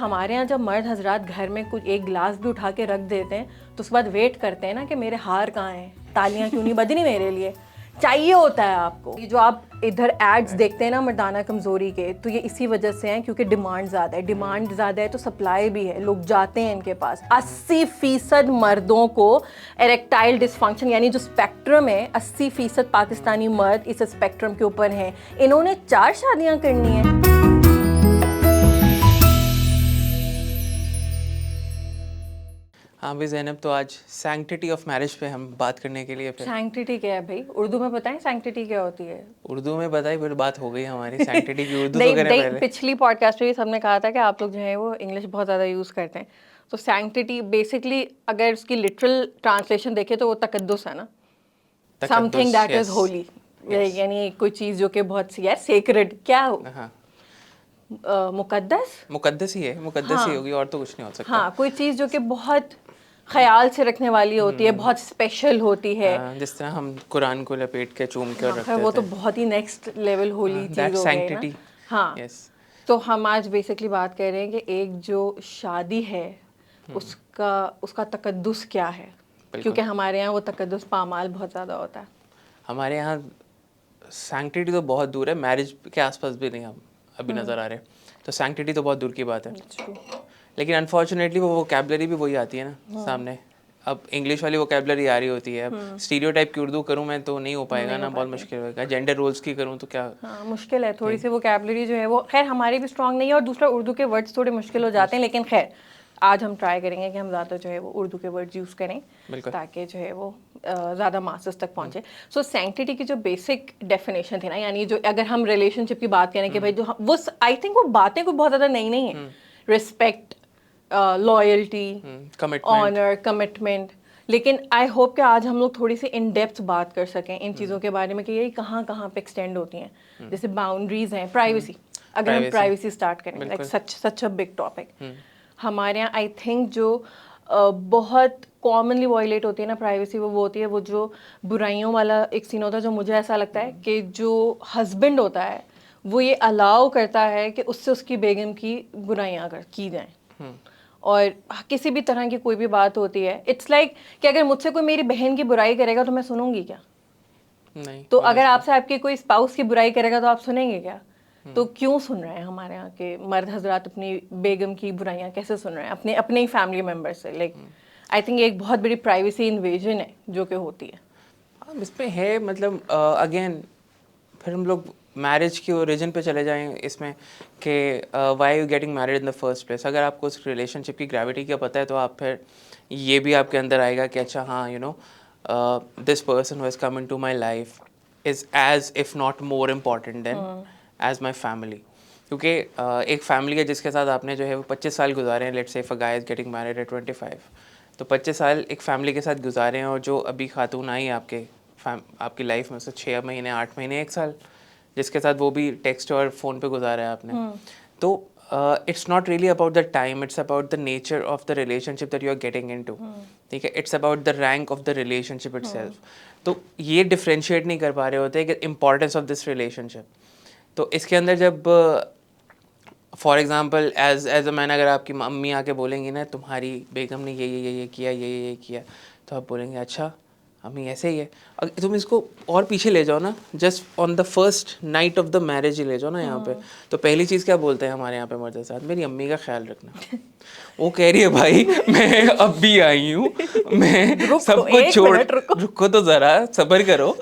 ہمارے یہاں جب مرد حضرات گھر میں کچھ ایک گلاس بھی اٹھا کے رکھ دیتے ہیں تو اس کے بعد ویٹ کرتے ہیں نا کہ میرے ہار کہاں ہیں, تالیاں کیوں نہیں بجنی میرے لیے, چاہیے ہوتا ہے آپ کو. جو آپ ادھر ایڈز دیکھتے ہیں نا مردانہ کمزوری کے, تو یہ اسی وجہ سے ہیں کیونکہ ڈیمانڈ زیادہ ہے. ڈیمانڈ زیادہ ہے تو سپلائی بھی ہے, لوگ جاتے ہیں ان کے پاس. 80% مردوں کو اریکٹائل ڈسفنکشن یعنی جو اسپیکٹرم ہے, 80% پاکستانی مرد اس اسپیکٹرم کے اوپر ہیں. انہوں نے 4 شادیاں کرنی ہیں. ہاں بھی زینب, تو آج سینکٹیٹی آف میرج پہ ہم بات کرنے کے لیے. سینکٹیٹی کیا ہے بھائی؟ اردو میں بتائیں سینکٹیٹی کیا ہوتی ہے. اردو میں بتائی پھر بات ہو گئی ہماری. سینکٹیٹی کی اردو تو کریں پہلے. پچھلی پوڈ کاسٹ میں سب نے کہا تھا کہ آپ لوگ جو ہے وہ انگلش بہت زیادہ یوز کرتے ہیں. تو سینکٹیٹی بیسکلی اگر اس کی لٹرل ٹرانسلیشن دیکھیں تو وہ تقدس ہے نا, something that is holy, یعنی کوئی چیز جو کہ بہت سی ہے سیکرڈ. کیا مقدس ہی ہے, مقدس ہی ہوگی, اور تو کچھ نہیں ہو سکتا. ہاں, کوئی چیز جو کہ بہت خیال سے رکھنے والی ہوتی ہے, بہت اسپیشل ہوتی ہے. جس طرح ہم قرآن کو لپیٹ کے چوم کے رکھتے تھے, وہ تو بہت ہی نیکسٹ لیول ہولی چیز ہو گئی نا. ہاں, تو ہم آج بیسکلی بات کر رہے ہیں کہ ایک جو شادی ہے اس کا تقدس کیا ہے, کیونکہ ہمارے یہاں وہ تقدس پامال بہت زیادہ ہوتا ہے. ہمارے یہاں سینکٹیٹی تو بہت دور ہے, میرج کے آس پاس بھی نہیں ہم ابھی نظر آ رہے, تو سینکٹیٹی تو بہت دور کی بات ہے. لیکن انفارچونیٹلی وہ ووکیبلری بھی وہی آتی ہے نا سامنے. اب انگلش والی ووکیبلری آ رہی ہوتی ہے, اب اسٹیریو ٹائپ کی اردو کروں میں تو نہیں ہو پائے گا نا, بہت مشکل ہوگا. جینڈر رولس کی کروں تو کیا مشکل ہے تھوڑی سی. ووکیبلری جو ہے وہ خیر ہماری بھی اسٹرانگ نہیں ہے, اور دوسرا اردو کے ورڈس تھوڑے مشکل ہو جاتے ہیں. لیکن خیر آج ہم ٹرائی کریں گے کہ ہم زیادہ جو ہے وہ اردو کے ورڈز یوز کریں تاکہ جو ہے وہ زیادہ ماسز تک پہنچے. سو سینکٹیٹی کی جو بیسک ڈیفینیشن تھی نا, یعنی جو اگر ہم ریلیشن شپ کی بات کریں کہ بھائی جو وہ آئی تھنک وہ باتیں کوئی بہت زیادہ نئی نہیں ہیں. Respect, loyalty, owner, commitment. لیکن آئی ہوپ کہ آج ہم لوگ تھوڑی سی ان ڈیپتھ بات کر سکیں ان چیزوں کے بارے میں کہ یہ کہاں کہاں پہ ایکسٹینڈ ہوتی ہیں. جیسے باؤنڈریز ہیں, پرائیویسی. اگر ہم پرائیویسی اسٹارٹ کریں, like such a big topic. ہمارے یہاں آئی تھنک جو بہت کامنلی وائلیٹ ہوتی ہے نا پرائیویسی, وہ ہوتی ہے وہ جو برائیوں والا ایک سین ہوتا ہے, جو مجھے ایسا لگتا ہے کہ جو ہسبینڈ ہوتا ہے وہ یہ الاؤ کرتا ہے کہ اس سے اس کی بیگم کی برائیاں کی جائیں. اور کسی بھی طرح کی کوئی بھی بات ہوتی ہے, اٹس لائک کہ اگر مجھ سے کوئی میری بہن کی برائی کرے گا تو میں سنوں گی کیا؟ نہیں. تو اگر آپ سے آپ کی کوئی اسپاؤس کی برائی کرے گا تو آپ سنیں گے کیا؟ تو کیوں سن رہے ہیں ہمارے یہاں کے مرد حضرات اپنی بیگم کی برائیاں کیسے سن رہے ہیں اپنے ہی فیملی ممبر سے؟ لائک آئی تھنک ایک بہت بڑی پرائیویسی انویژن ہے جو کہ ہوتی ہے. اس پہ ہے مطلب اگین پھر ہم لوگ میرج کی اوریجن پہ چلے جائیں اس میں کہ why you getting married in the first place. اگر آپ کو اس ریلیشن شپ کی گریوٹی کا پتہ ہے تو آپ پھر یہ بھی آپ کے اندر آئے گا کہ اچھا ہاں you know this person who has come into my life is as if not more important than as my family. کیونکہ ایک فیملی ہے جس کے ساتھ آپ نے جو ہے وہ 25 سال گزارے ہیں. Let's say if a guy is getting married at 25, تو 25 سال ایک فیملی کے ساتھ گزارے ہیں, اور جو ابھی خاتون آئی آپ کی لائف میں سے 6 مہینے 8 مہینے 1 سال جس کے ساتھ وہ بھی ٹیکسٹ اور فون پہ گزارا ہے آپ نے, تو it's not really about the time, it's about the nature of the relationship that you are getting in to. ٹھیک ہے, it's about the rank of the relationship itself. تو یہ ڈفرینشیٹ نہیں کر پا رہے ہوتے کہ importance of this relationship. تو اس کے اندر جب for example as a man اگر آپ کی امی آ کے بولیں گی نا تمہاری بیگم نے یہ کیا یہ کیا, تو آپ بولیں گے اچھا امی ایسے ہی ہے. اگر تم اس کو اور پیچھے لے جاؤ نا, just on the first night of the marriage ہی لے جاؤ نا یہاں پہ, تو پہلی چیز کیا بولتے ہیں ہمارے یہاں پہ مرد صاحب, میری امی کا خیال رکھنا. وہ کہہ رہی ہے بھائی میں اب بھی آئی ہوں, میں سب کچھ چھوڑ, رکو تو ذرا صبر کرو,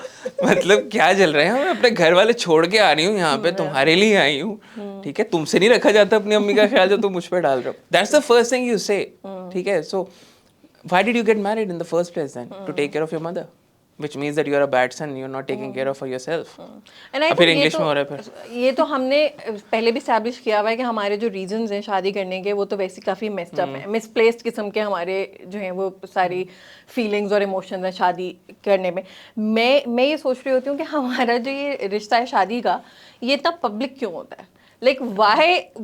مطلب کیا چل رہا ہے, میں اپنے گھر والے چھوڑ کے آ رہی ہوں یہاں پہ تمہارے لیے آئی ہوں. ٹھیک ہے, تم سے نہیں رکھا جاتا اپنی امی کا خیال جو تم مجھ پہ ڈال رہے ہو. That's the first thing you say. ٹھیک ہے, so why did you get married in the first place then? To take care of your mother, which means that you are a bad son, you are not taking care of yourself. پھر English میں ہو رہا ہے. پھر یہ تو ہم نے پہلے بھی اسٹیبلش کیا ہوا ہے کہ ہمارے جو ریزنز ہیں شادی کرنے کے وہ تو ویسے کافی میسڈ اپ ہیں, مس پلیسڈ قسم کے ہمارے جو ہیں وہ ساری فیلنگز اور ایموشنز ہیں شادی کرنے میں. میں یہ سوچ رہی ہوتی ہوں کہ ہمارا جو یہ رشتہ ہے شادی کا یہ اتنا پبلک کیوں ہوتا ہے. Like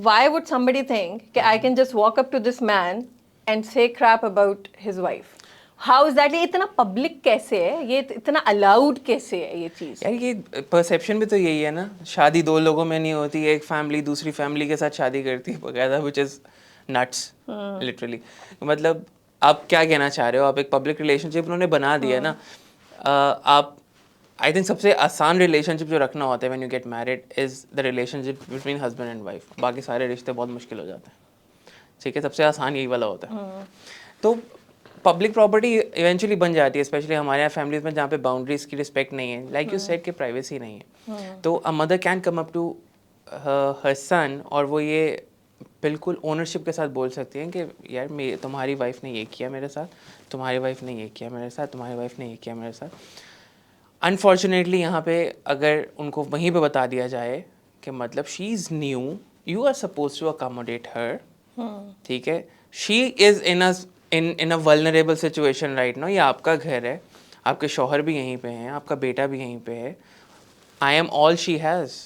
why would somebody think کہ I can just walk up to this man and say crap about his wife? How is that? یہ اتنا پبلک کیسے ہے, یہ اتنا الاؤڈ کیسے ہے یہ چیز؟ یار یہ پرسیپشن بھی تو یہی ہے نا, شادی 2 لوگوں میں نہیں ہوتی, ایک فیملی دوسری فیملی کے ساتھ شادی کرتی ہے باقاعدہ, which is nuts literally. مطلب آپ کیا کہنا چاہ رہے ہو؟ آپ ایک پبلک ریلیشن شپ انہوں نے بنا دیا ہے نا. آپ آئی تھنک سب سے آسان ریلیشن شپ جو رکھنا ہوتا ہے when you get married is the relationship between husband and wife. باقی سارے رشتے بہت مشکل ہو جاتے ہیں. ٹھیک ہے, سب سے آسان یہی والا ہوتا ہے. تو پبلک پراپرٹی ایونچولی بن جاتی ہے, اسپیشلی ہمارے یہاں فیملیز میں جہاں پہ باؤنڈریز کی رسپیکٹ نہیں ہے, لائک یو سیڈ کہ پرائیویسی نہیں ہے. تو a mother can come up to her son اور وہ یہ بالکل اونرشپ کے ساتھ بول سکتی ہیں کہ یار تمہاری وائف نے یہ کیا میرے ساتھ, تمہاری وائف نے یہ کیا میرے ساتھ, تمہاری وائف نے یہ کیا میرے ساتھ. انفارچونیٹلی یہاں پہ اگر ان کو وہیں پہ بتا دیا جائے کہ مطلب she is new, you are suppose to accommodate her, ٹھیک ہے, she is in a vulnerable situation right now, یہ آپ کا گھر ہے, آپ کے شوہر بھی یہیں پہ ہیں, آپ کا بیٹا بھی یہیں پہ ہے, I am all she has,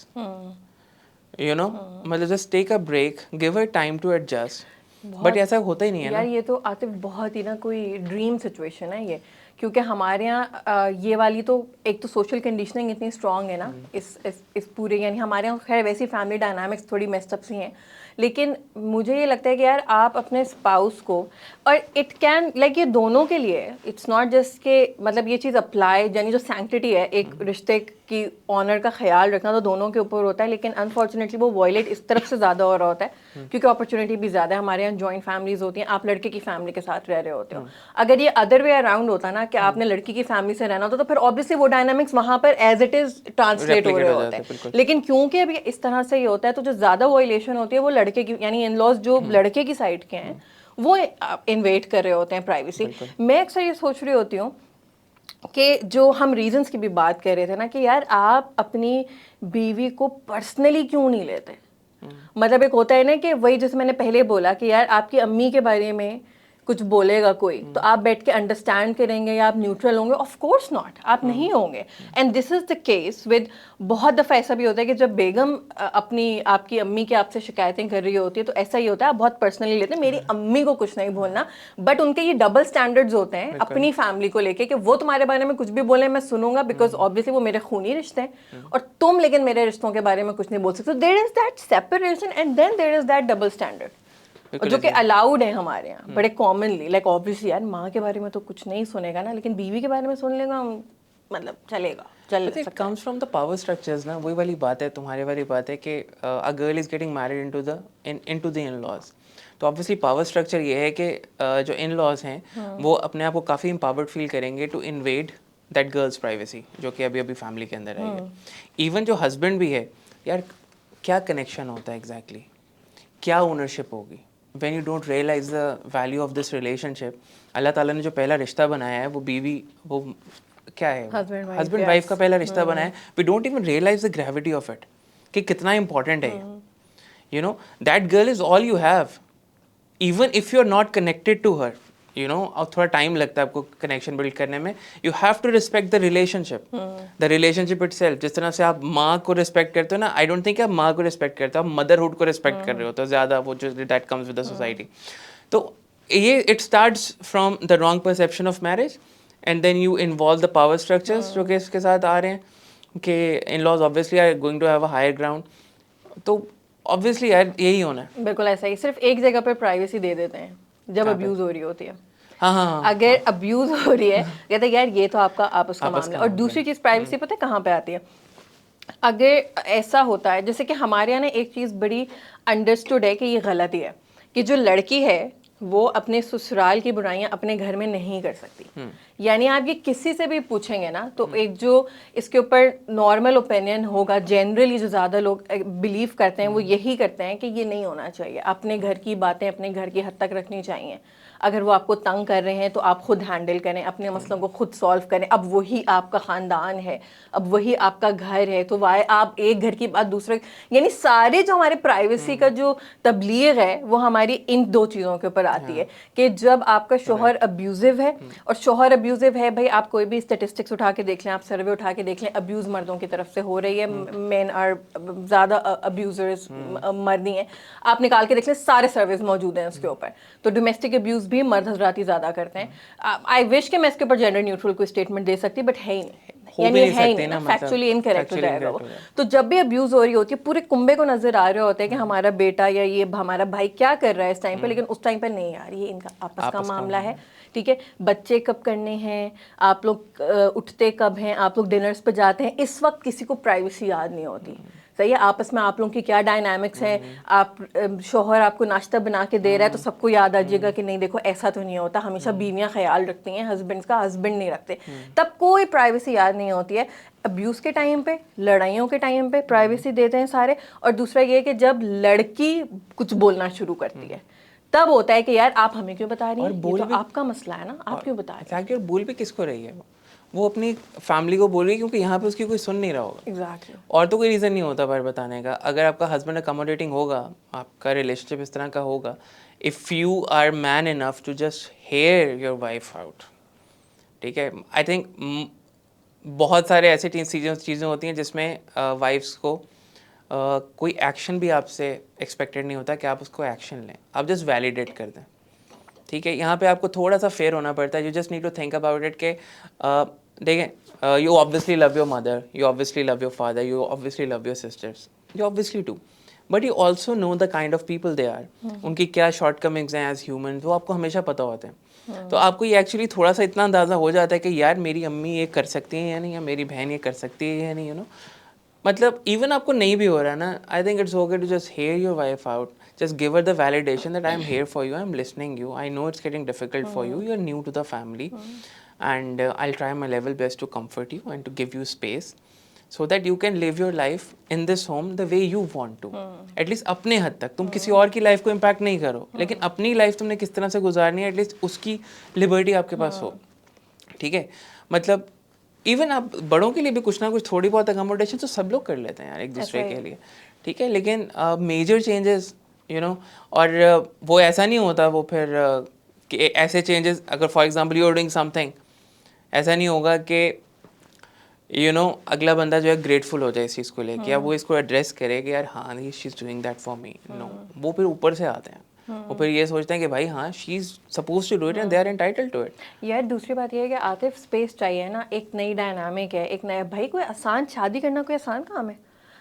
you know, مطلب just take a break, give her time to adjust. But ایسا ہوتا ہی نہیں ہے نا یار. یہ تو عاطف بہت ہی نا کوئی ڈریم سچویشن ہے یہ, کیونکہ ہمارے یہاں یہ والی تو ایک تو سوشل کنڈیشننگ اتنی اسٹرانگ ہے نا اس پورے, یعنی ہمارے یہاں خیر ویسی فیملی ڈائنامکس تھوڑی میسڈ اپ سی ہیں, لیکن مجھے یہ لگتا ہے کہ یار آپ اپنے اسپاؤس کو, اور اٹ کین لائک یہ دونوں کے لیے, اٹس ناٹ جسٹ کہ مطلب یہ چیز اپلائی, یعنی جو سینکٹٹی ہے ایک رشتے کی آنر کا خیال رکھنا تو دونوں کے اوپر ہوتا ہے, لیکن انفارچونیٹلی وہ وائلیٹ اس طرف سے زیادہ ہو رہا ہوتا ہے کیونکہ اپرچونیٹی بھی زیادہ ہے. ہمارے یہاں جوائنٹ فیملیز ہوتی ہیں, آپ لڑکے کی فیملی کے ساتھ رہ رہے ہوتے ہو. اگر یہ ادر وے اراؤنڈ ہوتا نا کہ آپ نے لڑکی کی فیملی سے رہنا ہوتا تو پھر آبویسلی وہ ڈائنامکس وہاں پر ایز اٹ از ٹرانسلیٹ ہو رہے ہوتے ہیں. لیکن کیونکہ ابھی اس طرح سے یہ ہوتا ہے تو جو زیادہ وائلیشن ہوتی ہے وہ لڑکے کی, یعنی ان لاز جو لڑکے کی سائڈ کے ہیں وہ انویٹ کر رہے ہوتے ہیں پرائیویسی. میں اکثر یہ سوچ رہی ہوتی ہوں کہ جو ہم ریزنس کی بھی بات کر رہے تھے نا کہ یار آپ اپنی بیوی کو پرسنلی کیوں نہیں لیتے. مطلب ایک ہوتا ہے نا کہ وہی جیسے میں نے پہلے بولا کہ یار آپ کی امی کے بارے میں کچھ بولے گا کوئی تو آپ بیٹھ کے انڈرسٹینڈ کریں گے یا آپ نیوٹرل ہوں گے؟ آف کورس ناٹ, آپ نہیں ہوں گے. And this is the case with بہت دفعہ ایسا بھی ہوتا ہے کہ جب بیگم اپنی آپ کی امی کی آپ سے شکایتیں کر رہی ہوتی ہے تو ایسا ہی ہوتا ہے, آپ بہت پرسنلی لیتے ہیں میری امی کو کچھ نہیں بولنا, بٹ ان کے یہ ڈبل اسٹینڈرڈز ہوتے ہیں اپنی فیملی کو لے کے کہ وہ تمہارے بارے میں کچھ بھی بولیں میں سنوں گا بیکاز آبویسلی وہ میرے خونی رشتے ہیں, اور تم لیکن میرے رشتوں کے بارے میں کچھ نہیں بول سکتے. There is that separation and then there is that double standard, جو کہ الاؤڈ ہے ہمارے یہاں بڑے کامنلی. لائک آبویسلی یار ماں کے بارے میں تو کچھ نہیں سنے گا نا, لیکن بیوی کے بارے میں سن لے گا, مطلب چلے گا, چل سکتا ہے. Comes from the power structures نا, وہی والی بات ہے, تمہارے والی بات ہے کہ a girl is getting married into the in laws. تو آبویسلی پاور اسٹرکچر یہ ہے کہ جو ان لاز ہیں وہ اپنے آپ کو کافی امپاورڈ فیل کریں گے to invade that girls privacy جو کہ ابھی فیملی کے اندر آئی ہے. ایون جو ہسبینڈ بھی ہے یار, کیا کنیکشن ہوتا ہے ایگزیکٹلی, کیا اونرشپ ہوگی when you don't realize the value of this relationship. Allah تعالیٰ نے جو پہلا رشتہ بنایا ہے وہ بیوی, وہ کیا ہے, ہسبینڈ وائف کا پہلا رشتہ بنا ہے. We don't even realize the gravity of it کہ کتنا امپورٹنٹ ہے. You know that girl is all you have, even if you are not connected to her, you know, اور تھوڑا ٹائم لگتا ہے آپ کو کنیکشن بلڈ کرنے میں. You have to respect the relationship, the relationship itself. جس طرح سے آپ ماں کو ریسپیکٹ کرتے ہو نا, آئی ڈونٹ تھنک آپ ماں کو ریسپیکٹ کرتے ہو, آپ مدرہڈ کو ریسپیکٹ کر رہے ہو تو زیادہ, وہ جو that comes with the society. تو یہ it starts from the wrong perception of marriage and then you involve the power structures جو کہ اس کے ساتھ آ رہے ہیں کہ in laws obviously are going to have a higher ground. تو آبویسلی یار یہی ہونا ہے. بالکل ایسا ہی, صرف ایک جگہ پہ پرائیویسی دے دیتے ہیں جب ابیوز ہو رہی ہوتی ہے. ہاں, اگر ابیوز ہو رہی ہے کہتے ہیں یار یہ تو آپ کا آپس کا معاملہ ہے. اور دوسری چیز پرائیویسی پتہ ہے کہاں پہ آتی ہے؟ اگر ایسا ہوتا ہے جیسے کہ ہمارے یہاں ایک چیز بڑی انڈرسٹوڈ ہے کہ یہ غلط ہی ہے کہ جو لڑکی ہے وہ اپنے سسرال کی برائیاں اپنے گھر میں نہیں کر سکتی. یعنی آپ یہ کسی سے بھی پوچھیں گے نا تو ایک جو اس کے اوپر نارمل اوپینین ہوگا, جنرلی جو زیادہ لوگ بلیو کرتے ہیں وہ یہی کرتے ہیں کہ یہ نہیں ہونا چاہیے. اپنے گھر کی باتیں اپنے گھر کی حد تک رکھنی چاہیے. اگر وہ آپ کو تنگ کر رہے ہیں تو آپ خود ہینڈل کریں, اپنے مسئلوں کو خود سالو کریں. اب وہی آپ کا خاندان ہے, اب وہی آپ کا گھر ہے, تو وائے آپ ایک گھر کی بات دوسرے, یعنی سارے جو ہمارے پرائیویسی کا جو تبلیغ ہے وہ ہماری ان دو چیزوں کے اوپر آتی ہے کہ جب آپ کا شوہر ابیوزو ہے, اور شوہر ابیوزو ہے بھائی آپ کوئی بھی اسٹیٹسٹکس اٹھا کے دیکھ لیں, آپ سروے اٹھا کے دیکھ لیں, ابیوز مردوں کی طرف سے ہو رہی ہے, مین آر زیادہ ابیوزرز مرد ہی ہیں. آپ نکال کے دیکھ لیں سارے سرویز موجود ہیں اس کے اوپر. تو ڈومیسٹک ابیوز بھی مرد حضرات ہی زیادہ کرتے ہیں. آئی وش کہ میں اس کے اوپر جینڈر نیوٹرل کوئی اسٹیٹمنٹ دے سکتی, بٹ ہے ہی نہیں. یعنی ہے ہی نہیں، فیکچولی انکریکٹ ہو جائے گا وہ. تو جب بھی ابیوز ہو رہی ہوتی ہے پورے کنبے کو نظر آ رہے ہوتے ہیں کہ ہمارا بیٹا یا یہ ہمارا بھائی کیا کر رہا ہے اس ٹائم پہ، لیکن اس ٹائم پہ نہیں یار یہ ان کا آپس کا معاملہ ہے. ٹھیک ہے، بچے کب کرنے ہیں، آپ لوگ اٹھتے کب ہیں، آپ لوگ ڈنرس پہ جاتے ہیں، اس وقت کسی کو پرائیویسی یاد نہیں ہوتی. صحیح ہے، آپس میں آپ لوگوں کی کیا ڈائنامکس ہیں، آپ شوہر آپ کو ناشتہ بنا کے دے رہا ہے تو سب کو یاد آ جائے گا کہ نہیں دیکھو ایسا تو نہیں ہوتا. ہمیشہ بیویاں خیال رکھتی ہیں ہسبینڈس کا، ہسبینڈ نہیں رکھتے، تب کوئی پرائیویسی یاد نہیں ہوتی ہے. ابیوز کے ٹائم پہ، لڑائیوں کے ٹائم پہ پرائیویسی دیتے ہیں سارے. اور دوسرا یہ کہ جب لڑکی کچھ بولنا شروع کرتی ہے تب ہوتا ہے کہ یار آپ ہمیں کیوں بتا رہی ہیں، یہ تو آپ کا مسئلہ ہے نا، آپ کیوں بتا رہی ہیں. اور بول بھی کس کو رہی ہے، وہ اپنی فیملی کو بول رہی ہے کیونکہ یہاں پہ اس کی کوئی سن نہیں رہا ہوگا. ایگزیکٹلی. اور تو کوئی ریزن نہیں ہوتا بار بتانے کا. اگر آپ کا ہسبینڈ اکاموڈیٹنگ ہوگا، آپ کا ریلیشن شپ اس طرح کا ہوگا، if you are man enough to just hear your wife out. ٹھیک ہے، آئی تھنک بہت سارے ایسے چیزیں ہوتی ہیں جس میں وائفس کو کوئی ایکشن بھی آپ سے ایکسپیکٹیڈ نہیں ہوتا کہ آپ اس کو ایکشن لیں، آپ جسٹ ویلیڈیٹ کر دیں. ٹھیک ہے، یہاں پہ آپ کو تھوڑا سا فیئر ہونا پڑتا ہے. You just need to think about it کہ دیکھیں you obviously love your mother, you obviously love your father, you obviously love your sisters, you obviously do, but you also know the kind of people they are. ان کی کیا shortcomings ہیں as human, وہ آپ کو ہمیشہ پتہ ہوتے ہیں. تو آپ کو یہ ایکچولی تھوڑا سا اتنا اندازہ ہو جاتا ہے کہ یار میری امی یہ کر سکتی ہیں یا نہیں، یا میری بہن یہ کر سکتی ہے یا نہیں. مطلب ایون آپ کو نہیں بھی ہو رہا نا، I think it's okay to just hear your wife out. Just give her the validation that I am here for you, I am listening you, I know it's getting difficult for you, you are new to the family, and I'll try my level best to comfort you and to give you space so that you can live your life in this home the way you want to. At least اپنے حد تک تم کسی اور کی life کو impact نہیں کرو، لیکن اپنی لائف تم نے کس طرح سے گزارنی ہے ایٹ لیسٹ اس کی لبرٹی آپ کے پاس ہو. ٹھیک ہے، مطلب ایون آپ بڑوں کے لیے بھی کچھ نہ کچھ تھوڑی بہت اکاموڈیشن تو سب لوگ کر لیتے ہیں یار ایک دوسرے کے لیے. ٹھیک ہے، لیکن میجر چینجز اور وہ ایسا نہیں ہوتا وہ پھر کہ ایسے چینجز اگر for example you are doing something, ایسا نہیں ہوگا کہ اگلا بندہ جو ہے گریٹفل ہو جائے اس چیز کو لے کے، یا وہ اس کو ایڈریس کرے کہ یار ہاں she is doing that for me. No, وہ پھر اوپر سے آتے ہیں، وہ پھر یہ سوچتے ہیں کہ بھائی ہاں she is suppose to do it and they are entitled to it. یار دوسری بات یہ ہے کہ عاطف اسپیس چاہیے نا، ایک نئی ڈائنامک ہے، ایک نیا بھائی. کوئی آسان شادی کرنا کوئی آسان کام ہے؟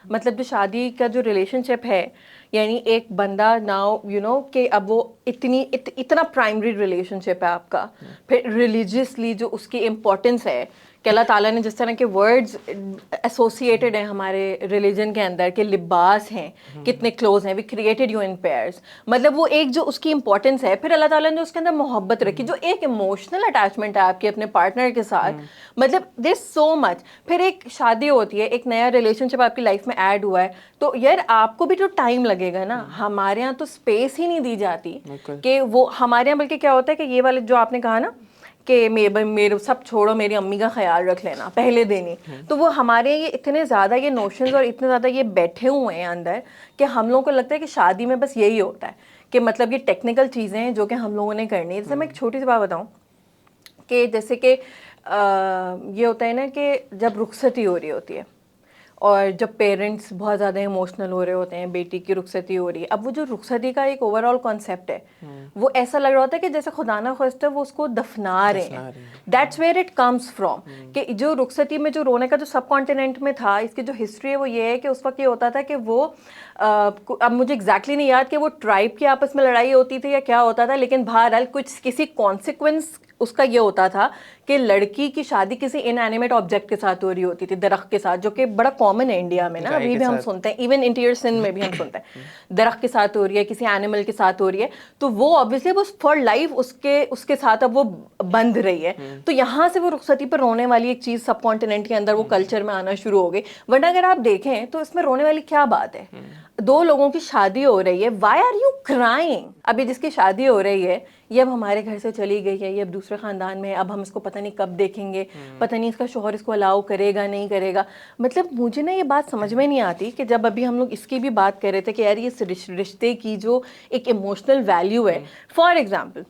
مطلب جو شادی کا جو ریلیشن شپ ہے، یعنی ایک بندہ ناؤ کہ اب وہ اتنا پرائمری ریلیشن شپ ہے آپ کا، پھر ریلیجیسلی جو اس کی امپورٹنس ہے کہ اللہ تعالیٰ نے جس طرح کے ورڈز ایسوسیٹیڈ ہیں ہمارے ریلیجن کے اندر کہ لباس ہیں کتنے کلوز ہیں، we created you in pairs, مطلب وہ ایک جو اس کی امپورٹنس ہے. پھر اللہ تعالیٰ نے اس کے اندر محبت رکھی، جو ایک ایموشنل اٹیچمنٹ ہے آپ کے اپنے پارٹنر کے ساتھ، مطلب دیر سو مچ. پھر ایک شادی ہوتی ہے، ایک نیا ریلیشن شپ آپ کی لائف میں ایڈ ہوا ہے، تو یار آپ کو بھی تو ٹائم لگے گا نا. ہمارے یہاں تو اسپیس ہی نہیں دی جاتی کہ وہ ہمارے یہاں، بلکہ کیا ہوتا ہے کہ یہ والے جو آپ نے کہا نا کہ میرے سب چھوڑو، میری امی کا خیال رکھ لینا پہلے دن ہی، تو وہ ہمارے یہ اتنے زیادہ یہ نوشنز اور اتنے زیادہ یہ بیٹھے ہوئے ہیں اندر کہ ہم لوگوں کو لگتا ہے کہ شادی میں بس یہی ہوتا ہے کہ مطلب یہ ٹیکنیکل چیزیں ہیں جو کہ ہم لوگوں نے کرنی ہے. جیسے میں ایک چھوٹی سی بات بتاؤں کہ جیسے کہ یہ ہوتا ہے نا کہ جب رخصتی ہو رہی ہوتی ہے اور جب پیرنٹس بہت زیادہ ایموشنل ہو رہے ہوتے ہیں، بیٹی کی رخصتی ہو رہی ہے، اب وہ جو رخصتی کا ایک اوور آل کانسیپٹ ہے وہ ایسا لگ رہا ہوتا ہے کہ جیسے خدا نہ خواستہ وہ اس کو دفنا رہے ہیں. That's where it comes from, کہ جو رخصتی میں جو رونے کا جو سب کانٹیننٹ میں تھا، اس کی جو ہسٹری ہے وہ یہ ہے کہ اس وقت یہ ہوتا تھا کہ وہ اب مجھے ایگزیکٹلی نہیں یاد کہ وہ ٹرائب کی آپس میں لڑائی ہوتی تھی یا کیا ہوتا تھا، لیکن بہرحال کسی کانسیکوینس اس کا یہ ہوتا تھا کہ لڑکی کی شادی کسی ان اینیمیٹ آبجیکٹ کے ساتھ ہو رہی ہوتی تھی، درخت کے ساتھ، جو کہ بڑا کامن ہے انڈیا میں نا، ابھی بھی ہم سنتے ہیں، ایون انٹیریئر سندھ میں بھی ہم سنتے ہیں درخت کے ساتھ ہو رہی ہے، کسی اینیمل کے ساتھ ہو رہی ہے، تو وہ آبویسلی وہ فار لائف اس کے ساتھ اب وہ بندھ رہی ہے. تو یہاں سے وہ رخصتی پر رونے والی ایک چیز سب کانٹیننٹ کے اندر وہ کلچر میں آنا شروع ہو گئی. ورنہ اگر آپ دیکھیں تو اس میں رونے والی کیا بات ہے؟ دو لوگوں کی شادی ہو رہی ہے، وائی آر یو کرائنگ؟ ابھی جس کی شادی ہو رہی ہے یہ اب ہمارے گھر سے چلی گئی ہے، یہ اب دوسرے خاندان میں، اب ہم اس کو پتہ نہیں کب دیکھیں گے، پتہ نہیں اس کا شوہر اس کو الاؤ کرے گا نہیں کرے گا. مطلب مجھے نا یہ بات سمجھ میں نہیں آتی کہ جب ابھی ہم لوگ اس کی بھی بات کر رہے تھے کہ یار یہ رشتے کی جو ایک ایموشنل ویلیو ہے، فار ایگزامپل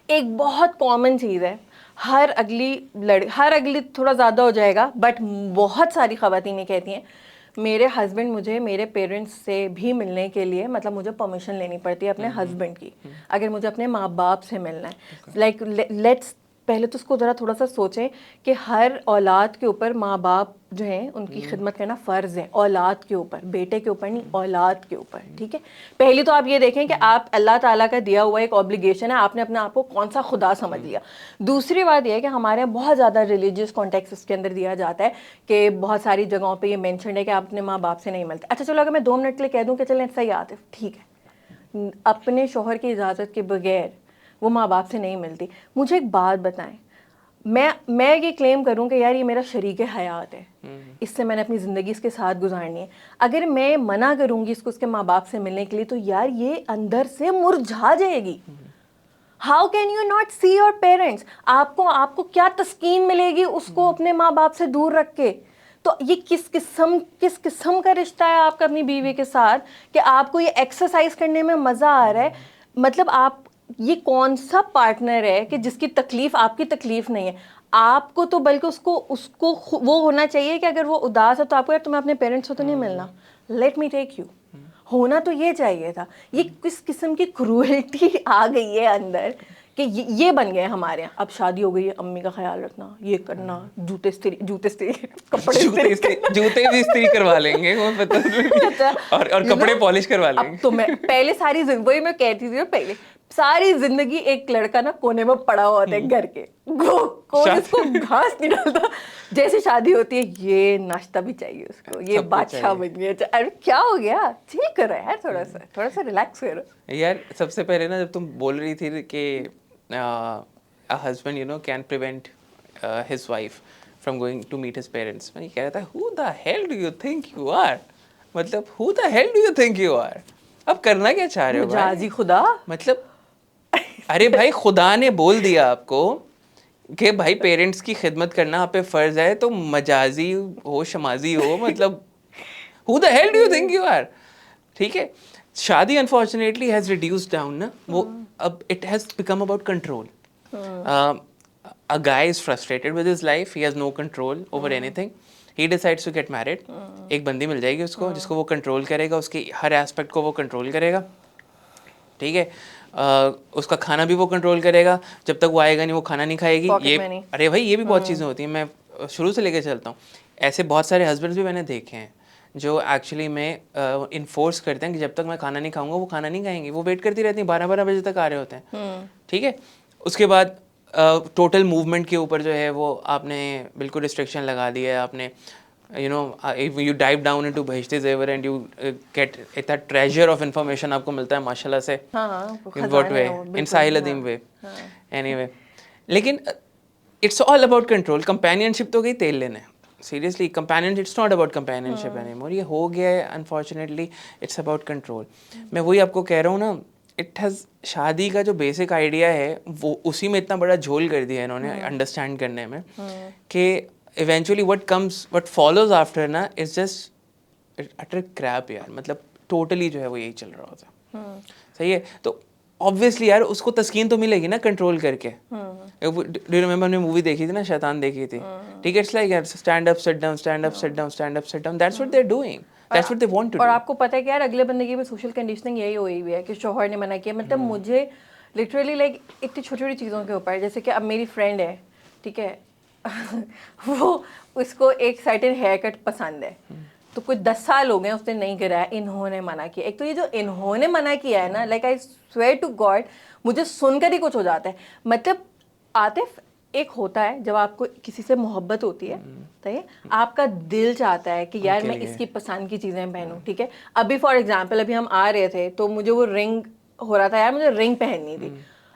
ایک بہت کامن چیز ہے، ہر اگلی تھوڑا زیادہ ہو جائے گا بٹ بہت ساری خواتین یہ کہتی ہیں میرے ہسبینڈ مجھے میرے پیرنٹس سے بھی ملنے کے لیے مطلب مجھے پرمیشن لینی پڑتی ہے اپنے ہسبینڈ کی، اگر مجھے اپنے ماں باپ سے ملنا ہے. لائک لیٹس پہلے تو اس کو ذرا تھوڑا سا سوچیں کہ ہر اولاد کے اوپر ماں باپ جو ہیں ان کی خدمت کرنا فرض ہے, اولاد کے اوپر, بیٹے کے اوپر نہیں, اولاد کے اوپر, ٹھیک ہے. پہلی تو آپ یہ دیکھیں کہ آپ اللہ تعالیٰ کا دیا ہوا ایک اوبلیگیشن ہے, آپ نے اپنے آپ کو کون سا خدا سمجھ لیا. دوسری بات یہ ہے کہ ہمارے یہاں بہت زیادہ ریلیجیس کانٹیکس اس کے اندر دیا جاتا ہے کہ بہت ساری جگہوں پہ یہ مینشنڈ ہے کہ آپ اپنے ماں باپ سے نہیں ملتے. اچھا چلو اگر میں 2 منٹ کے لیے کہہ دوں کہ چلیں صحیح آتے, ٹھیک ہے, اپنے شوہر کی اجازت کے بغیر وہ ماں باپ سے نہیں ملتی. مجھے ایک بات بتائیں, میں یہ کلیم کروں کہ یار یہ میرا شریک حیات ہے, اس سے میں نے اپنی زندگی اس کے ساتھ گزارنی ہے, اگر میں منع کروں گی اس کو اس کے ماں باپ سے ملنے کے لیے تو یار یہ اندر سے مرجھا جائے گی. How can you not see your parents? آپ کو کیا تسکین ملے گی اس کو اپنے ماں باپ سے دور رکھ کے؟ تو یہ کس قسم کا رشتہ ہے آپ کا اپنی بیوی کے ساتھ کہ آپ کو یہ ایکسرسائز کرنے میں مزہ آ رہا ہے؟ مطلب آپ یہ کون سا پارٹنر ہے کہ جس کی تکلیف آپ کی تکلیف نہیں ہے؟ آپ کو تو بلکہ اس کو وہ ہونا چاہیے کہ اگر وہ اداس ہے تو آپ کو یار تمہیں اپنے پیرنٹس سے تو نہیں ملنا, لیٹ می ٹیک یو, ہونا تو یہ چاہیے تھا. یہ کس قسم کی کروئلٹی آ گئی ہے اندر کہ یہ بن گئے ہمارے یہاں. اب شادی ہو گئی ہے, امی کا خیال رکھنا, یہ کرنا, جوتے بھی استری کروا لیں گے وہ پتہ, اور کپڑے پالش کروا لیں گے. تو میں پہلے ساری وہی میں کہتی تھی, پہلے ساری زندگی ایک لڑکا نا کونے میں پڑا ہوا ہوتا ہے گھر کے, کوئی اس کو گھاس نہیں ڈالتا. جیسے شادی ہوتی ہے یہ ناشتہ بھی چاہیے اس کو, یہ بادشاہ بن گیا. ارے کیا ہو گیا, چل کرو یار, تھوڑا سا ریلیکس کرو یار. سب سے پہلے نا جب تم بول رہی تھی کہ husband can prevent his wife from going to meet his parents, میں کہہ رہا تھا who the hell do you think you are, مطلب who the hell do you think you are. اب کرنا کیا چاہ رہے ہو مجازی خدا, مطلب ارے بھائی خدا نے بول دیا آپ کو کہ بھائی پیرنٹس کی خدمت کرنا آپ پہ فرض ہے, تو مجازی ہو شمازی ہو, مطلب who the hell do you think you are. ٹھیک ہے, شادی unfortunately has reduced down نا, وہ اب it has become about control. A guy is frustrated with his life, he has no control over anything, he decides to get married. ایک بندی مل جائے گی اس کو جس کو وہ کنٹرول کرے گا, اس کی ہر ایسپیکٹ کو وہ کنٹرول کرے گا, ٹھیک ہے. اس کا کھانا بھی وہ کنٹرول کرے گا, جب تک وہ آئے گا نہیں وہ کھانا نہیں کھائے گی. یہ ارے بھائی یہ بھی بہت چیزیں ہوتی ہیں, میں شروع سے لے کے چلتا ہوں. ایسے بہت سارے ہسبینڈس بھی میں نے دیکھے ہیں جو ایکچولی میں انفورس کرتے ہیں کہ جب تک میں کھانا نہیں کھاؤں گا وہ کھانا نہیں کھائیں گے. وہ ویٹ کرتی رہتی ہیں, 12 بجے تک آ رہے ہوتے ہیں, ٹھیک ہے. اس کے بعد ٹوٹل موومنٹ کے اوپر جو ہے وہ آپ نے بالکل ریسٹرکشن لگا دی ہے. آپ نے you dive down into بہشت زیور and you get a treasure of information آپ کو ملتا ہے ماشاء اللہ سے. in what way? in Sahil Udyam way. anyway, لیکن it's all about control. companionship تو گئی تیل لینے, seriously companionship, it's not about companionship anymore. یہ ہو گیا ہے unfortunately, it's about control. میں وہی آپ کو کہہ رہا ہوں نا, it has شادی کا جو بیسک آئیڈیا ہے وہ اسی میں اتنا بڑا جھول کر دیا ہے انہوں نے انڈرسٹینڈ کرنے میں کہ ایونچولی what follows after نا is just utter crap یار. مطلب ٹوٹلی جو ہے وہ یہی چل رہا ہوتا ہے, صحیح ہے. تو obviously یار اس کو تسکین تو ملے گی نا کنٹرول کر کے. Do you remember ہم نے مووی دیکھی تھی نا, شیطان دیکھی تھی, ٹھیک ہے. It's like یار stand up sit down, stand up sit down, stand up sit down. That's what they're doing. That's what they want to do. اور آپ کو پتہ ہے کہ یار اگلے بندے کی بھی سوشل کنڈیشننگ یہی ہوئی ہوئی ہے کہ شوہر نے منع کیا. مطلب مجھے لٹرلی لائک اتنی چھوٹی چھوٹی چیزوں کے اوپر, جیسے کہ اب میری فرینڈ ہے, ٹھیک ہے, وہ اس کو ایک سرٹن ہیئر کٹ پسند ہے, تو کچھ 10 سال ہو گئے اس نے نہیں کرایا, انہوں نے منع کیا. ایک تو یہ جو انہوں نے منع کیا ہے نا, like I swear to God, مجھے سن کر ہی کچھ ہو جاتا ہے. مطلب عاطف ایک ہوتا ہے جب آپ کو کسی سے محبت ہوتی ہے, صحیح ہے, آپ کا دل چاہتا ہے کہ یار میں اس کی پسند کی چیزیں پہنوں, ٹھیک ہے. ابھی فار ایگزامپل ابھی ہم آ رہے تھے تو مجھے وہ رنگ ہو رہا تھا, یار مجھے رنگ پہننی تھی.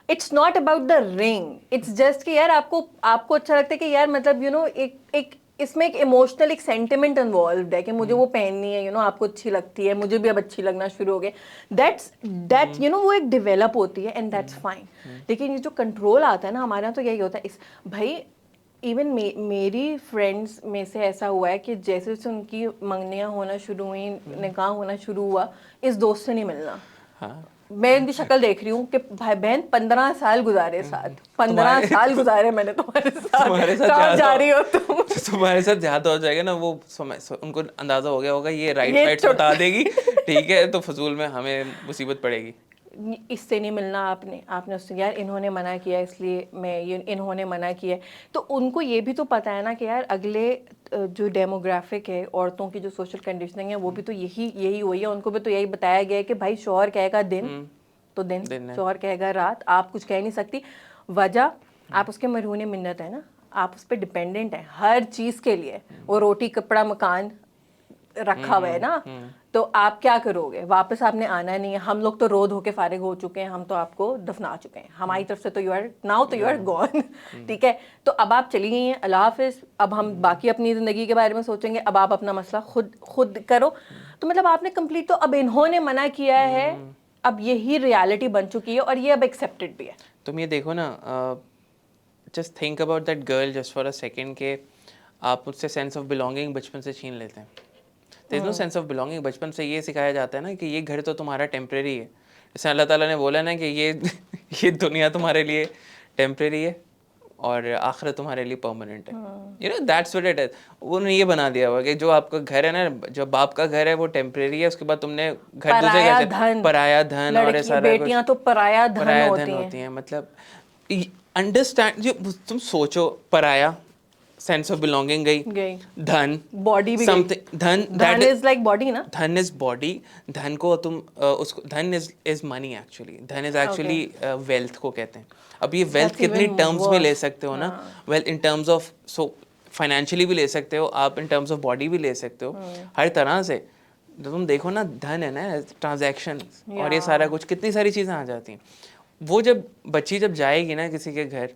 اٹس ناٹ اباؤٹ دا رنگ, اٹس جسٹ کہ یار آپ کو اچھا لگتا ہے کہ یار مطلب ایک اس میں ایک ایموشنل ایک سینٹیمنٹ انوالوڈ ہے کہ مجھے وہ پہننی ہے, آپ کو اچھی لگتی ہے, مجھے بھی اب اچھی لگنا شروع ہو گئے. دیٹس وہ ایک ڈیولپ ہوتی ہے اینڈ دیٹس فائن. لیکن یہ جو کنٹرول آتا ہے نا ہمارے یہاں تو یہی ہوتا ہے. بھائی ایون میری فرینڈس میں سے ایسا ہوا ہے کہ جیسے سے ان کی منگنیاں ہونا شروع ہوئیں, نکاح ہونا شروع ہوا, اس دوست سے نہیں ملنا. میں ان کی شکل دیکھ رہی ہوں کہ بھائی بہن 15 سال گزارے ساتھ, 15 سال گزارے میں نے تمہارے ساتھ, کہاں جا رہی ہو تم. تمہارے ساتھ زیادہ ہو جائے گا نا, وہ ان کو اندازہ ہو گیا ہوگا یہ رائٹ بتا دے گی, ٹھیک ہے, تو فضول میں ہمیں مصیبت پڑے گی. اس سے نہیں ملنا آپ نے اس سے یار انہوں نے منع کیا اس لیے میں یہ انہوں نے منع کیا ہے. تو ان کو یہ بھی تو پتہ ہے نا کہ یار اگلے جو ڈیموگرافک ہے عورتوں کی جو سوشل کنڈیشننگ ہے وہ بھی تو یہی ہوئی ہے. ان کو بھی تو یہی بتایا گیا ہے کہ بھائی شوہر کہے گا دن تو دن, شوہر کہے گا رات, آپ کچھ کہہ نہیں سکتی. وجہ آپ اس کے مرہون منت ہے نا, آپ اس پہ ڈپینڈنٹ ہیں ہر چیز کے لیے. وہ روٹی کپڑا مکان رکھا ہوا ہے نا, تو آپ کیا کرو گے؟ واپس آپ نے آنا نہیں ہے. ہم لوگ تو رو دھو کے فارغ ہو چکے ہیں, ہم تو آپ کو دفنا چکے ہیں. ہماری طرف سے تو یو آر گون. ٹھیک ہے, تو اب آپ چلی گئی ہیں, اللہ حافظ. اب ہم باقی اپنی زندگی کے بارے میں سوچیں گے. اب آپ اپنا مسئلہ خود کرو. تو مطلب آپ نے کمپلیٹ, تو اب انہوں نے منع کیا ہے, اب یہی ریالٹی بن چکی ہے اور یہ اب ایکسیپٹڈ بھی ہے. تم یہ دیکھو نا, just think about that girl just for a second کہ آپ اس سے سینس آف بلانگنگ بچپن سے چھین لیتے ہیں. دیر از نو سینس آف بلانگنگ. بچپن سے یہ سکھایا جاتا ہے نا کہ یہ گھر تو تمہارا ٹیمپریری ہے. جیسے اللہ تعالیٰ نے بولا نا کہ یہ دنیا تمہارے لیے ٹیمپریری ہے اور آخرت تمہارے لیے پرماننٹ ہے. You know that's what it is. انہوں نے یہ بنا دیا ہوا کہ جو آپ کا گھر ہے نا, جو باپ کا گھر ہے وہ ٹیمپریری ہے, اس کے بعد تم نے گھر دوسرے پرایا دھن اور یہ سارا کچھ, بیٹیاں تو پرایا دھن ہوتی ہیں. مطلب انڈرسٹینڈ, تم سوچو, پرایا سینس آف بلانگنگ گئی, دھن باڈی بھی some thing, Dhan is like body نا, دھن از باڈی. دھن کو تم اس کو, دھن از منی actually. Dhan is actually wealth کو کہتے ہیں. اب یہ ویلتھ کتنی ٹرمز میں لے سکتے ہو نا, wealth in terms of, so financially بھی لے سکتے ہو آپ, ان ٹرمز آف باڈی بھی لے سکتے ہو, ہر طرح سے. تم دیکھو نا, دھن ہے نا, ٹرانزیکشن اور یہ سارا کچھ, کتنی ساری چیزیں آ جاتی ہیں. وہ جب بچی جب جائے گی نا کسی کے گھر,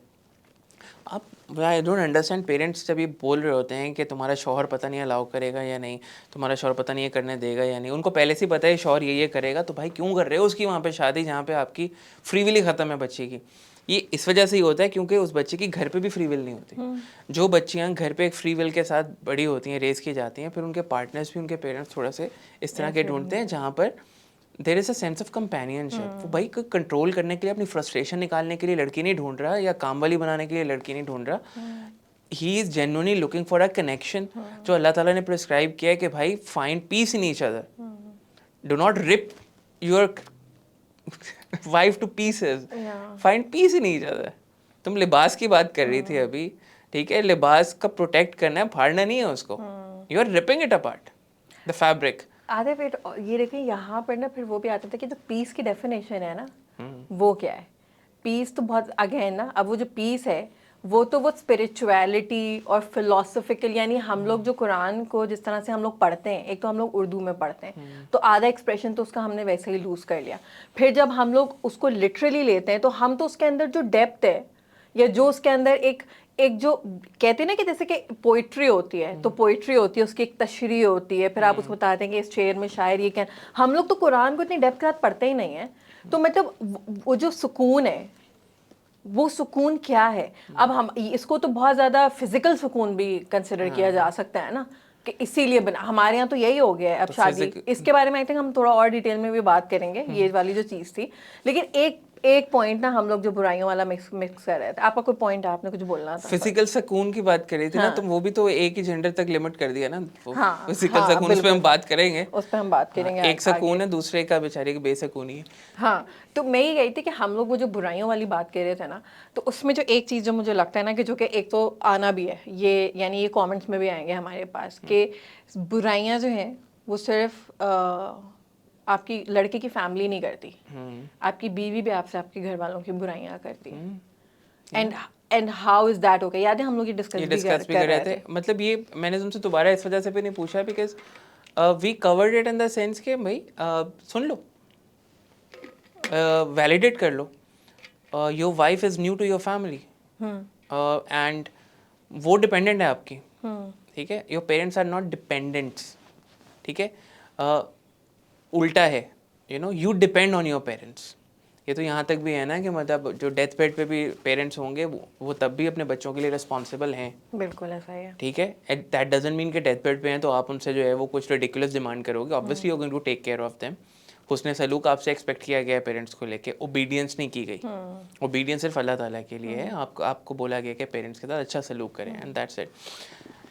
آپ آئی ڈونٹ انڈرسٹینڈ پیرنٹس جب یہ بول رہے ہوتے ہیں کہ تمہارا شوہر پتہ نہیں الاؤ کرے گا یا نہیں, تمہارا شوہر پتہ نہیں یہ کرنے دے گا یا نہیں. ان کو پہلے سے پتہ ہے شوہر یہ کرے گا, تو بھائی کیوں کر رہے ہو اس کی وہاں پہ شادی جہاں پہ آپ کی فری ولی ختم ہے بچی کی. یہ اس وجہ سے ہی ہوتا ہے کیونکہ اس بچے کی گھر پہ بھی فری ول نہیں ہوتی. جو بچیاں گھر پہ ایک فری ول کے ساتھ بڑی ہوتی ہیں, ریز کی جاتی ہیں, پھر ان کے پارٹنرس بھی, ان کے پیرنٹس تھوڑا سے اس طرح کے ڈھونڈتے ہیں جہاں پر دیر از اے سینس آف کمپینینشپ. وہ بھائی کو کنٹرول کرنے کے لیے, اپنی فرسٹریشن نکالنے کے لیے لڑکی نہیں ڈھونڈ رہا, یا کام والی بنانے کے لیے لڑکی نہیں ڈھونڈ رہا. He is genuinely looking for a connection جو اللہ تعالیٰ نے پرسکرائب کیا ہے کہ بھائی find peace in each other. Do not rip your wife to pieces, find peace in each other. تم لباس کی بات کر رہی تھی ابھی, ٹھیک ہے, لباس کا پروٹیکٹ کرنا ہے, پھاڑنا نہیں ہے اس کو. You are ripping it apart, the fabric. آدھے پیٹ یہ دیکھیں یہاں پر نا, پھر وہ بھی آتا تھا کہ جو پیس کی ڈیفینیشن ہے نا, وہ کیا ہے. پیس تو بہت اگین نا, اب وہ جو پیس ہے وہ تو وہ اسپرچویلٹی اور فلاسفیکل, یعنی ہم لوگ جو قرآن کو جس طرح سے ہم لوگ پڑھتے ہیں, ایک تو ہم لوگ اردو میں پڑھتے ہیں, تو آدھا ایکسپریشن تو اس کا ہم نے ویسے ہی لوز کر لیا. پھر جب ہم لوگ اس کو لٹرلی لیتے ہیں تو ہم تو اس کے اندر جو ڈیپتھ ہے, یا جو اس کے اندر ایک جو کہتے ہیں نا کہ جیسے کہ پوئٹری ہوتی ہے, تو پوئٹری ہوتی ہے, اس کی ایک تشریح ہوتی ہے, پھر آپ اس کو بتاتے ہیں کہ اس شعر میں شاعر یہ کیا. ہم لوگ تو قرآن کو اتنی ڈیپتھ کے ساتھ پڑھتے ہی نہیں ہیں. تو مطلب وہ جو سکون ہے, وہ سکون کیا ہے. اب ہم اس کو تو بہت زیادہ فزیکل سکون بھی کنسیڈر کیا جا سکتا ہے نا, کہ اسی لیے ہمارے یہاں تو یہی ہو گیا ہے اب شادی. اس کے بارے میں آئی تھنک ہم تھوڑا اور ڈیٹیل میں بھی بات کریں گے, یہ والی جو چیز تھی. لیکن ایک پوائنٹ نا ہم لوگ جو برائیوں والا مکس کر رہے تھے. آپ کا کوئی پوائنٹ, آپ نے کچھ بولنا تھا. فزیکل سکون کی بات کر رہی تھی نا تم, وہ بھی تو ایک ہی جینڈر تک لمٹ کر دیا نا. فزیکل سکون اس پہ ہم بات کریں گے, اس پہ ہم بات کریں گے. ایک سکون ہے, دوسرے کا بیچارے کی بے سکونی ہے. ہاں, تو میں یہ کہی تھی کہ ہم لوگ وہ جو برائیوں والی بات کر رہے تھے نا, تو اس میں جو ایک چیز جو مجھے لگتا ہے نا, کہ جو کہ ایک تو آنا بھی ہے یہ, یعنی یہ کامنٹس میں بھی آئیں گے ہمارے پاس, کہ برائیاں جو ہیں وہ صرف آپ کی لڑکے کی فیملی نہیں کرتی, آپ کی بیوی بھی آپ سے آپ کے گھر والوں کی برائیاں کرتی ہے. And how is that okay. یاد ہے ہم لوگ یہ ڈسکس بھی کر رہے تھے. مطلب یہ میں نے تم سے دوبارہ اس وجہ سے بھی نہیں پوچھا, because we covered it in the sense کہ بھائی سن لو, ویلیڈیٹ کر لو, your wife is new to your family, and وہ ڈپینڈنٹ ہے آپ کی, ٹھیک ہے. Your parents are not dependents, ٹھیک ہے. الٹا ہے, you know, you depend on your parents. یہ تو یہاں تک بھی ہے نا کہ مطلب جو ڈیتھ بیڈ پہ بھی پیرنٹس ہوں گے وہ تب بھی اپنے بچوں کے لیے رسپانسبل ہیں. بالکل ایسا ہی ہے, ٹھیک ہے. دیٹ ڈزنٹ مین کہ ڈیتھ بیڈ پہ ہیں تو آپ ان سے جو ہے وہ کچھ ریڈیکولس ڈیمانڈ کرو گے. Obviously you are going to take care of them. حسن سلوک آپ سے ایکسپیکٹ کیا گیا ہے پیرنٹس کو لے کے, اوبیڈینس نہیں کی گئی. اوبیڈینس صرف اللہ تعالیٰ کے لیے ہے. آپ کو بولا گیا کہ پیرنٹس کے ساتھ اچھا سلوک کریں, and that's it.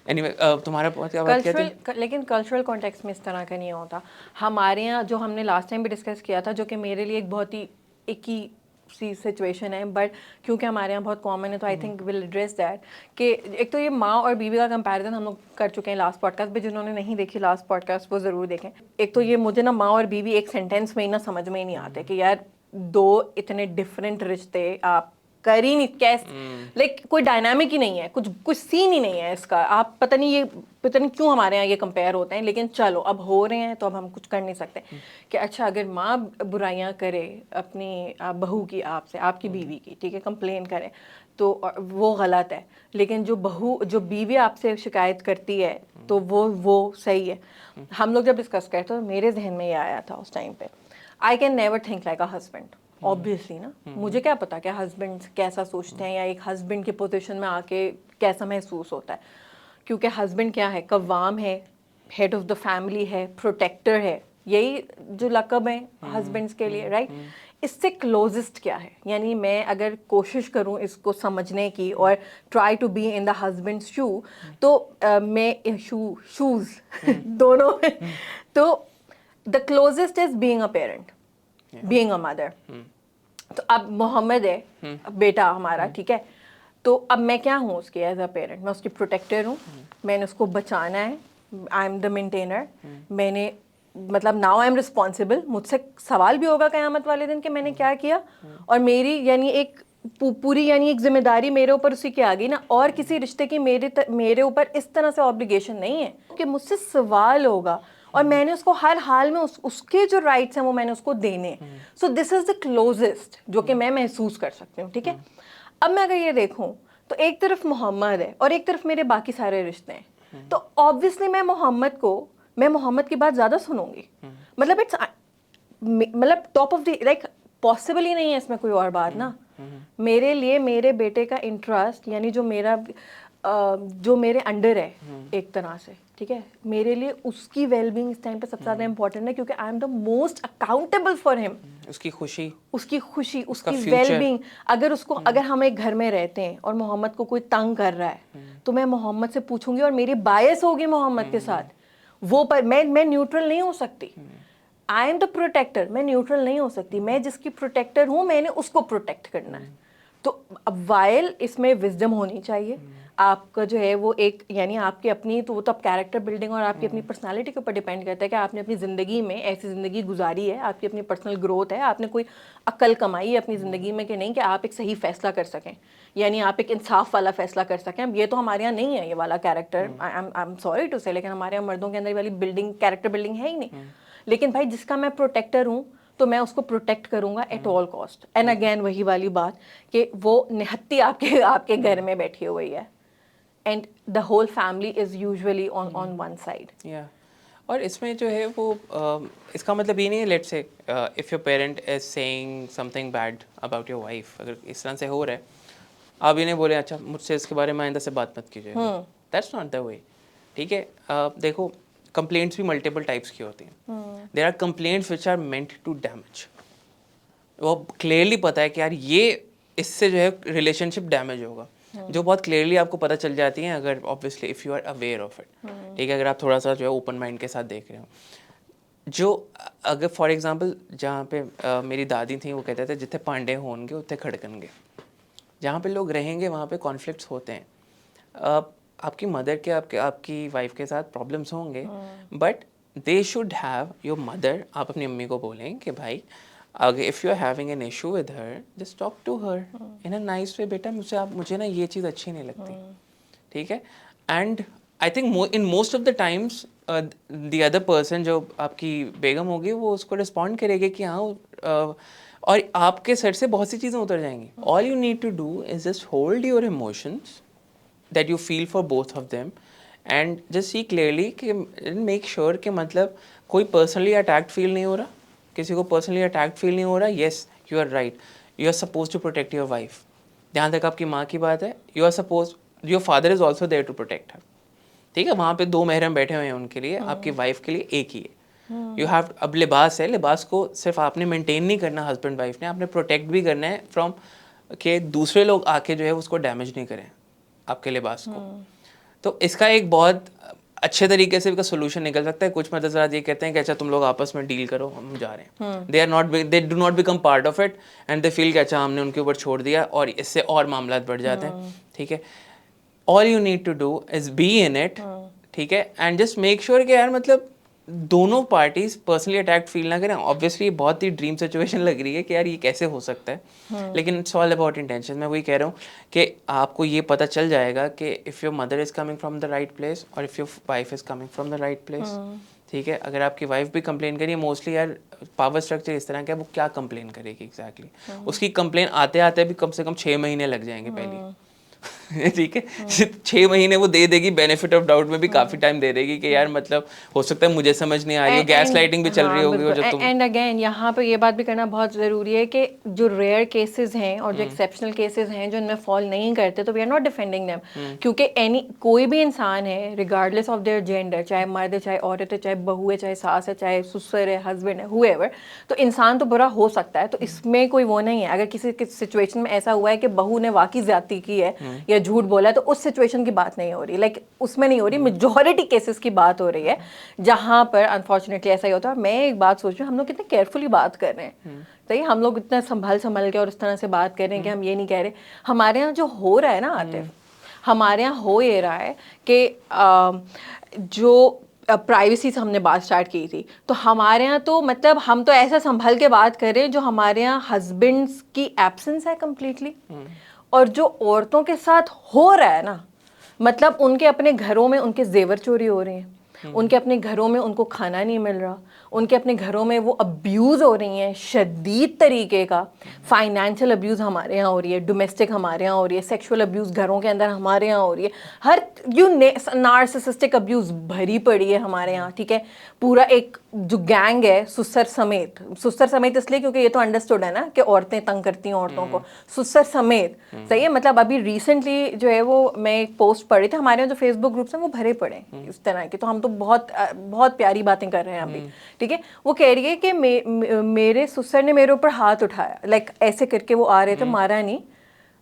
Any way, تمہارا کیا بات کیا تھی. لیکن کلچرل کانٹیکسٹ میں اس طرح کا نہیں ہوتا. ہمارے یہاں جو ہم نے لاسٹ ٹائم بھی ڈسکس کیا تھا, جو کہ میرے لیے ایک بہت ہی ایک ہی سی سچویشن ہے, بٹ کیونکہ ہمارے یہاں بہت کامن ہے تو I think will address that کہ ایک تو یہ ماں اور بیوی کا کمپیریزن ہم لوگ کر چکے ہیں لاسٹ پوڈ کاسٹ پہ, جنہوں نے نہیں دیکھی لاسٹ پوڈ کاسٹ وہ ضرور دیکھیں. ایک تو یہ مجھے نا ماں اور بیوی ایک سینٹینس میں ہی نا سمجھ میں ہی نہیں آتے کہ یار دو اتنے ڈفرینٹ رشتے آپ کر ہی نہیں, کیسے لائک کوئی ڈائنامک ہی نہیں ہے, کچھ سین ہی نہیں ہے اس کا. آپ پتہ نہیں کیوں ہمارے یہاں یہ کمپیئر ہوتے ہیں, لیکن چلو اب ہو رہے ہیں تو اب ہم کچھ کر نہیں سکتے کہ اچھا اگر ماں برائیاں کرے اپنی بہو کی, آپ سے, آپ کی بیوی کی, ٹھیک ہے, کمپلین کرے تو وہ غلط ہے, لیکن جو بیوی آپ سے شکایت کرتی ہے تو وہ صحیح ہے. ہم لوگ جب ڈسکس کرتے تو میرے ذہن میں یہ آیا تھا اس ٹائم پہ, I can never think like a husband obviously نا, مجھے کیا پتا کہ ہسبینڈ کیسا سوچتے ہیں یا ایک ہسبینڈ کی پوزیشن میں آ کے کیسا محسوس ہوتا ہے, کیونکہ ہسبینڈ کیا ہے, قوام ہے, ہیڈ آف دا فیملی ہے, پروٹیکٹر ہے, یہی جو لقب ہیں ہسبینڈس کے لیے, رائٹ. اس سے کلوزسٹ کیا ہے, یعنی میں اگر کوشش کروں اس کو سمجھنے کی اور try to be in the husband show, تو میں شوز دونوں میں, تو the closest is being a parent, being a mother. تو اب محمد ہے بیٹا ہمارا, ٹھیک ہے, تو اب میں کیا ہوں اس کی ایز اے پیرنٹ, میں اس کی پروٹیکٹر ہوں, میں نے اس کو بچانا ہے, آئی ایم دا مینٹینر, میں نے مطلب ناؤ آئی ایم رسپانسبل, مجھ سے سوال بھی ہوگا قیامت والے دن کہ میں نے کیا کیا, اور میری یعنی ایک پوری یعنی ایک ذمہ داری میرے اوپر اسی کی آ گئی نا, اور کسی رشتے کی میرے اوپر اس طرح سے آبلیگیشن نہیں ہے کہ مجھ سے سوال ہوگا, اور میں نے اس کو ہر حال میں اس کے جو رائٹس ہیں وہ میں نے اس کو دینے. سو دس از دا کلوزسٹ جو کہ میں محسوس کر سکتی ہوں, ٹھیک ہے. اب میں اگر یہ دیکھوں تو ایک طرف محمد ہے اور ایک طرف میرے باقی سارے رشتے ہیں, تو آبویسلی میں محمد کی بات زیادہ سنوں گی, مطلب top of the like possible ہی نہیں ہے اس میں کوئی اور بات نا. میرے لیے میرے بیٹے کا انٹرسٹ یعنی جو میرے انڈر ہے ایک طرح سے, ٹھیک ہے, میرے لیے اس کی ویل بینگ اس ٹائم پہ سب سے زیادہ امپورٹنٹ ہے, کیونکہ I am the most accountable for ہم. اس کی خوشی, اس کی ویل بینگ. اگر ہم ایک گھر میں رہتے ہیں اور محمد کو کوئی تنگ کر رہا ہے تو میں محمد سے پوچھوں گی, اور میری بائس ہوگی محمد کے ساتھ, وہ پر میں نیوٹرل نہیں ہو سکتی. آئی ایم دا پروٹیکٹر, میں نیوٹرل نہیں ہو سکتی, میں جس کی پروٹیکٹر ہوں میں نے اس کو پروٹیکٹ کرنا ہے. تو اب وائل اس میں وزڈم ہونی چاہیے آپ کا جو ہے وہ ایک, یعنی آپ کی اپنی, تو وہ تو اب کیریکٹر بلڈنگ اور آپ کی اپنی پرسنالٹی کے اوپر ڈیپینڈ کرتا ہے کہ آپ نے اپنی زندگی میں ایسی زندگی گزاری ہے, آپ کی اپنی پرسنل گروتھ ہے, آپ نے کوئی عقل کمائی ہے اپنی زندگی میں کہ نہیں, کہ آپ ایک صحیح فیصلہ کر سکیں, یعنی آپ ایک انصاف والا فیصلہ کر سکیں. اب یہ تو ہمارے یہاں نہیں ہے یہ والا character, I am sorry to say, لیکن ہمارے یہاں مردوں کے اندر والی بلڈنگ, کیریکٹر بلڈنگ ہے ہی نہیں. لیکن بھائی جس کا میں پروٹیکٹر ہوں تو میں اس کو پروٹیکٹ کروں گا at all cost. And again وہی والی بات کہ وہ نہتی آپ کے گھر میں بیٹھی ہوئی ہے, and the whole family is usually on one side. اور اس میں جو ہے وہ اس کا مطلب یہ نہیں ہے, let's say if your parent is saying something bad about your wife, اگر اس طرح سے ہو رہا ہے, آپ یہ نہیں بولے اچھا مجھ سے اس کے بارے میں آئندہ سے بات مت کیجیے, دیٹس ناٹ دا وے, ٹھیک ہے. دیکھو کمپلینٹس بھی ملٹیپل ٹائپس کی ہوتی ہیں. There are complaints which are meant to damage, وہ کلیئرلی پتہ ہے کہ یار یہ اس سے جو ہے ریلیشن شپ ڈیمیج ہوگا, جو بہت کلیئرلی آپ کو پتہ چل جاتی ہیں اگر obviously if you are aware of it, ٹھیک ہے, اگر آپ تھوڑا سا جو ہے اوپن مائنڈ کے ساتھ دیکھ رہے ہو. جو اگر فار ایگزامپل جہاں پہ میری دادی تھیں وہ کہتے تھے جتنے پانڈے ہوں گے اتنے کھڑکن گے, جہاں پہ لوگ رہیں گے وہاں پہ کانفلکٹس ہوتے ہیں. آپ کی مدر کے آپ کی وائف کے ساتھ پرابلمس ہوں گے, but they should have your mother, آپ اپنی امی کو بولیں کہ بھائی اگر if you are having an issue with her just talk to her in a nice way, بیٹا مجھے نا یہ چیز اچھی نہیں لگتی, ٹھیک ہے. And I think in most of the times the other person جو آپ کی بیگم ہوگی وہ اس کو رسپونڈ کرے گی کہ ہاں, اور آپ کے سر سے بہت سی چیزیں اتر جائیں گی. All you need to do is just hold your emotions that you feel for both of them, and just see clearly کہ میک شیور کہ مطلب کوئی پرسنلی اٹیکڈ فیل نہیں ہو رہا, کسی کو پرسنلی اٹیکڈ فیل نہیں ہو رہا. Yes you are right, you are suppose to protect your wife. جہاں تک آپ کی ماں کی بات ہے, you are suppose your father is also there to protect her, ٹھیک ہے. وہاں پہ 2 محرم بیٹھے ہوئے ہیں, ان کے لیے آپ کی وائف کے لیے ایک ہی ہے. یو ہیو, اب لباس ہے, لباس کو صرف آپ نے مینٹین نہیں کرنا ہسبینڈ وائف نے, آپ نے پروٹیکٹ بھی کرنا ہے فرام کہ دوسرے لوگ آ کے جو ہے اس کو ڈیمیج نہیں کریں آپ کے لباس کو. تو اس کا ایک بہت اچھے طریقے سے کا سولوشن نکل سکتا ہے. کچھ مدرسات یہ کہتے ہیں کہ اچھا تم لوگ آپس میں ڈیل کرو, ہم جا رہے ہیں. They do not become part of it and they feel کہ اچھا ہم نے ان کے اوپر چھوڑ دیا, اور اس سے اور معاملات بڑھ جاتے ہیں. ٹھیک ہے, all you need to do is be in it. ٹھیک ہے, اینڈ جسٹ میک شیور کہ یار مطلب دونوں پارٹیز پرسنلی اٹیکڈ فیل نہ کریں. آبویسلی بہت ہی ڈریم سچویشن لگ رہی ہے کہ یار یہ کیسے ہو سکتا ہے, لیکن اٹس آل اباؤٹ انٹینشن. میں وہی کہہ رہا ہوں کہ آپ کو یہ پتہ چل جائے گا کہ if your mother is coming from the right place اور if your wife is coming from the right place. ٹھیک ہے, اگر آپ کی وائف بھی کمپلین کریے, موسٹلی یار پاور اسٹرکچر اس طرح کا ہے, وہ کیا کمپلین کرے گی ایگزیکٹلی. اس کی کمپلین آتے آتے بھی کم سے کم 6 مہینے لگ جائیں گے پہلے. ٹھیک ہے, 6 مہینے وہ دے دے گی, بینیفٹ آف ڈاؤٹ میں بھی کافی ٹائم دے دے گی کہ یار مطلب ہو سکتا ہے مجھے سمجھ نہیں آئی, گیس لائٹنگ بھی چل رہی ہوگی. وہ جو تم اینڈ اگین یہاں پہ یہ بات بھی کرنا بہت ضروری ہے کہ جو ریئر کیسز ہیں اور جو ایکسیپشنل کیسز ہیں جو ان میں فال نہیں کرتے, تو we are not defending them, کیونکہ کوئی بھی انسان ہے ریگارڈلیس آف دیئر جینڈر, چاہے مرد ہے, چاہے عورت ہے, چاہے بہو ہے, چاہے ساس ہے, چاہے سسر ہے, ہسبینڈ ہے, ہو ایور, تو انسان تو برا ہو سکتا ہے. تو اس میں کوئی وہ نہیں ہے. اگر کسی سچویشن میں ایسا ہوا ہے کہ بہو نے واقعی زیادتی کی ہے یا جھوٹ بولا ہے, تو اس سچویشن کی بات نہیں ہو رہی, لائک اس میں نہیں ہو رہی, میجورٹی کیسز کی بات ہو رہی ہے جہاں پر انفارچونیٹلی ایسا ہی ہوتا ہے. اور میں ایک بات سوچ رہی ہوں, ہم لوگ کتنے کیئرفلی بات کر رہے ہیں, صحیح, ہم لوگ اتنا سنبھل کے اور اس طرح سے بات کر رہے ہیں کہ ہم یہ نہیں کہہ رہے. ہمارے یہاں جو ہو رہا ہے نا عاطف, ہمارے یہاں ہو یہ رہا ہے کہ جو پرائیویسی سے ہم نے بات اسٹارٹ کی تھی, تو ہمارے یہاں تو مطلب ہم تو ایسا سنبھل کے بات کر رہے ہیں جو ہمارے یہاں ہسبینڈس کی ایبسنس ہے کمپلیٹلی. اور جو عورتوں کے ساتھ ہو رہا ہے نا, مطلب ان کے اپنے گھروں میں ان کے زیور چوری ہو رہے ہیں, ان کے اپنے گھروں میں ان کو کھانا نہیں مل رہا, ان کے اپنے گھروں میں وہ ابیوز ہو رہی ہیں شدید طریقے کا. فائنینشیل ابیوز ہمارے یہاں ہو رہی ہے, ڈومیسٹک ہمارے یہاں ہو رہی ہے, سیکشول ابیوز گھروں کے اندر ہمارے یہاں ہو رہی ہے, ہر نارسسسٹک ابیوز بھری پڑی ہے ہمارے یہاں. ٹھیک ہے, پورا ایک جو گینگ ہے سسر سمیت اس لیے کیونکہ یہ تو انڈرسٹوڈ ہے نا کہ عورتیں تنگ کرتی ہیں عورتوں کو, سسر سمیت. صحیح ہے, مطلب ابھی ریسنٹلی جو ہے وہ میں ایک پوسٹ پڑھی تھی, ہمارے یہاں جو فیس بک گروپس ہیں وہ بھرے پڑے ہیں اس طرح کے, تو ہم تو بہت بہت پیاری باتیں کر رہے ہیں ابھی. ٹھیک ہے, وہ کہہ رہی ہے کہ میرے سسر نے میرے اوپر ہاتھ اٹھایا, لائک ایسے کر کے وہ آ رہے تھے, مارا نہیں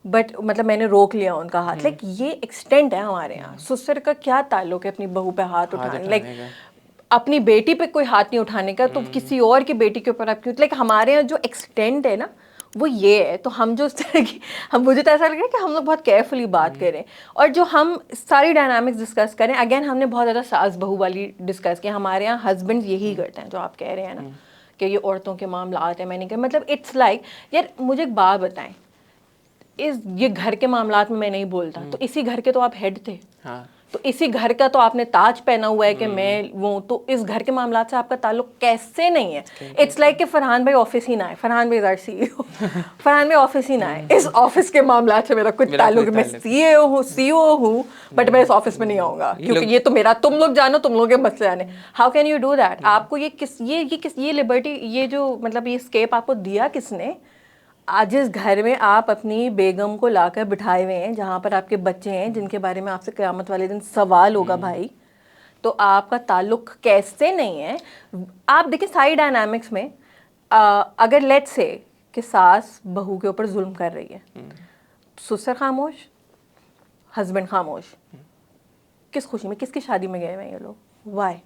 بٹ مطلب میں نے روک لیا ان کا ہاتھ. لائک یہ ایکسٹینٹ ہے ہمارے یہاں. سسر کا کیا تعلق ہے اپنی بہو پہ ہاتھ اٹھانے, لائک اپنی بیٹی پہ کوئی ہاتھ نہیں اٹھانے کا, تو کسی اور کی بیٹی کے اوپر آپ کیوں. لائک ہمارے یہاں جو ایکسٹینٹ ہے نا وہ یہ ہے. تو ہم جو اس طرح کی, مجھے تو ایسا لگ رہا ہے کہ ہم لوگ بہت کیئرفلی بات کریں, اور جو ہم ساری ڈائنامکس ڈسکس کریں. اگین ہم نے بہت زیادہ ساس بہو والی ڈسکس کی, ہمارے یہاں ہسبینڈ یہی کرتے ہیں جو آپ کہہ رہے ہیں نا کہ یہ عورتوں کے معاملات ہیں. میں نہیں کہ مطلب اٹس لائک یار مجھے ایک بات بتائیں, یہ گھر کے معاملات میں نہیں بولتا, تو اسی گھر کے تو آپ ہیڈ تھے, تو اسی گھر کا تو آپ نے تاج پہنا ہوا ہے کہ میں وہ, تو اس گھر کے معاملات سے آپ کا تعلق کیسے نہیں ہے؟ اٹس لائک کہ فرحان بھائی آفس ہی نہ آئے, فرحان بھائی سی ای او, فرحان بھائی آفس ہی نہ آئے, اس آفس کے معاملات سے میرا کچھ تعلق, میں سی او ہوں بٹ میں اس آفس میں نہیں آؤں گا کیونکہ یہ تو میرا, تم لوگ جانو, تم لوگوں کے مسئلے آنے. How can you do that? آپ کو یہ لبرٹی, یہ جو مطلب یہ اسکیپ آپ کو دیا کس نے؟ آج اس گھر میں آپ اپنی بیگم کو لا کر بٹھائے ہوئے ہیں جہاں پر آپ کے بچے ہیں جن کے بارے میں آپ سے قیامت والے دن سوال ہوگا بھائی, تو آپ کا تعلق کیسے نہیں ہے؟ آپ دیکھیں ساری ڈائنامکس میں اگر لیٹ سے کہ ساس بہو کے اوپر ظلم کر رہی ہے, سسر خاموش, ہسبینڈ خاموش, کس خوشی میں, کس کی شادی میں گئے ہوئے ہیں یہ لوگ, وائی؟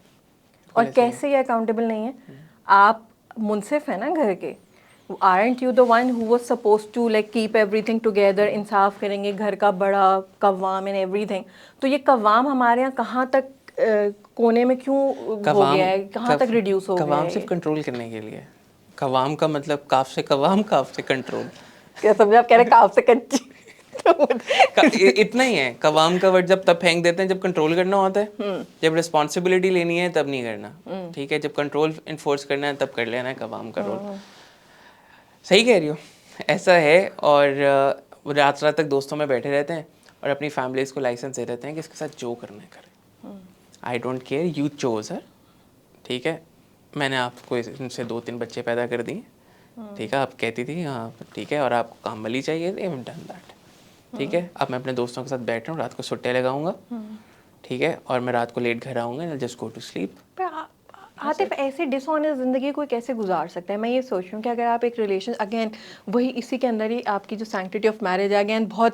اور کیسے یہ اکاؤنٹیبل نہیں ہے؟ آپ منصف ہیں نا گھر کے, aren't you the one who was supposed to like keep everything together, انصاف کریں گے, گھر کا بڑا قوام and everything. تو یہ قوام ہمارے یہاں کہاں تک کونے میں کیوں ہو گیا ہے, کہاں تک ریڈیوس ہو گیا ہے؟ قوام صرف کنٹرول کرنے کے لیے, قوام کا مطلب کاف سے قوام, کاف سے کنٹرول. کیا سمجھے آپ کہہ رہے ہیں کاف سے کنچی؟ اتنا ہی ہے. قوام کا ورڈ جب تب پھینک دیتے ہیں جب کنٹرول کرنا ہوتا ہے, جب رسپانسبلٹی لینی ہے تب نہیں کرنا. ٹھیک ہے, جب کنٹرول انفورس کرنا ہے تب کر لینا ہے قوام کا رول. صحیح کہہ رہی ہو, ایسا ہے. اور رات رات تک دوستوں میں بیٹھے رہتے ہیں اور اپنی فیملیز کو لائسنس دے دیتے ہیں کہ اس کے ساتھ جو کرنا ہے کریں. I don't care, you choose her. ٹھیک ہے, میں نے آپ کو ان سے 2-3 بچے پیدا کر دیے. ٹھیک ہے, آپ کہتی تھی ہاں ٹھیک ہے, اور آپ کو کام ملی چاہیے تھی, ڈن دیٹ. ٹھیک ہے, اب میں اپنے دوستوں کے ساتھ بیٹھ رہا ہوں, رات کو سٹے لگاؤں گا. ٹھیک ہے, اور میں رات کو لیٹ گھر آؤں گا, just go to sleep. Atif ایسی ڈس آنیسٹ زندگی کوئی کیسے گزار سکتا ہے؟ میں یہ سوچ رہی ہوں کہ اگر آپ ایک ریلیشن, اگین وہی اسی کے اندر ہی آپ کی جو سینکٹیٹی آف میرج ہے, اگین بہت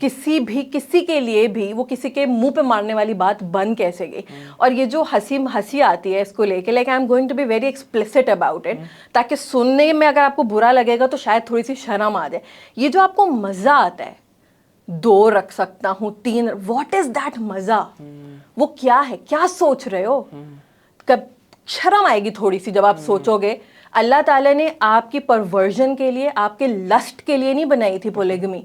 کسی کے لیے بھی وہ کسی کے منہ پہ مارنے والی بات بن کیسے گئی. اور یہ جو ہنسی آتی ہے اس کو لے کے, like I am going to be very explicit about it, تاکہ سننے میں اگر آپ کو برا لگے گا تو شاید تھوڑی سی شرم آ جائے. یہ جو آپ کو مزہ آتا ہے 2 رکھ سکتا ہوں 3, واٹ از دیٹ مزہ؟ وہ کیا ہے؟ کیا سوچ رہے ہو؟ کب شرم آئے گی تھوڑی سی جب آپ سوچو گے. اللہ تعالیٰ نے آپ کی پرورژن کے لیے, آپ کے لسٹ کے لیے نہیں بنائی تھی پولیگمی,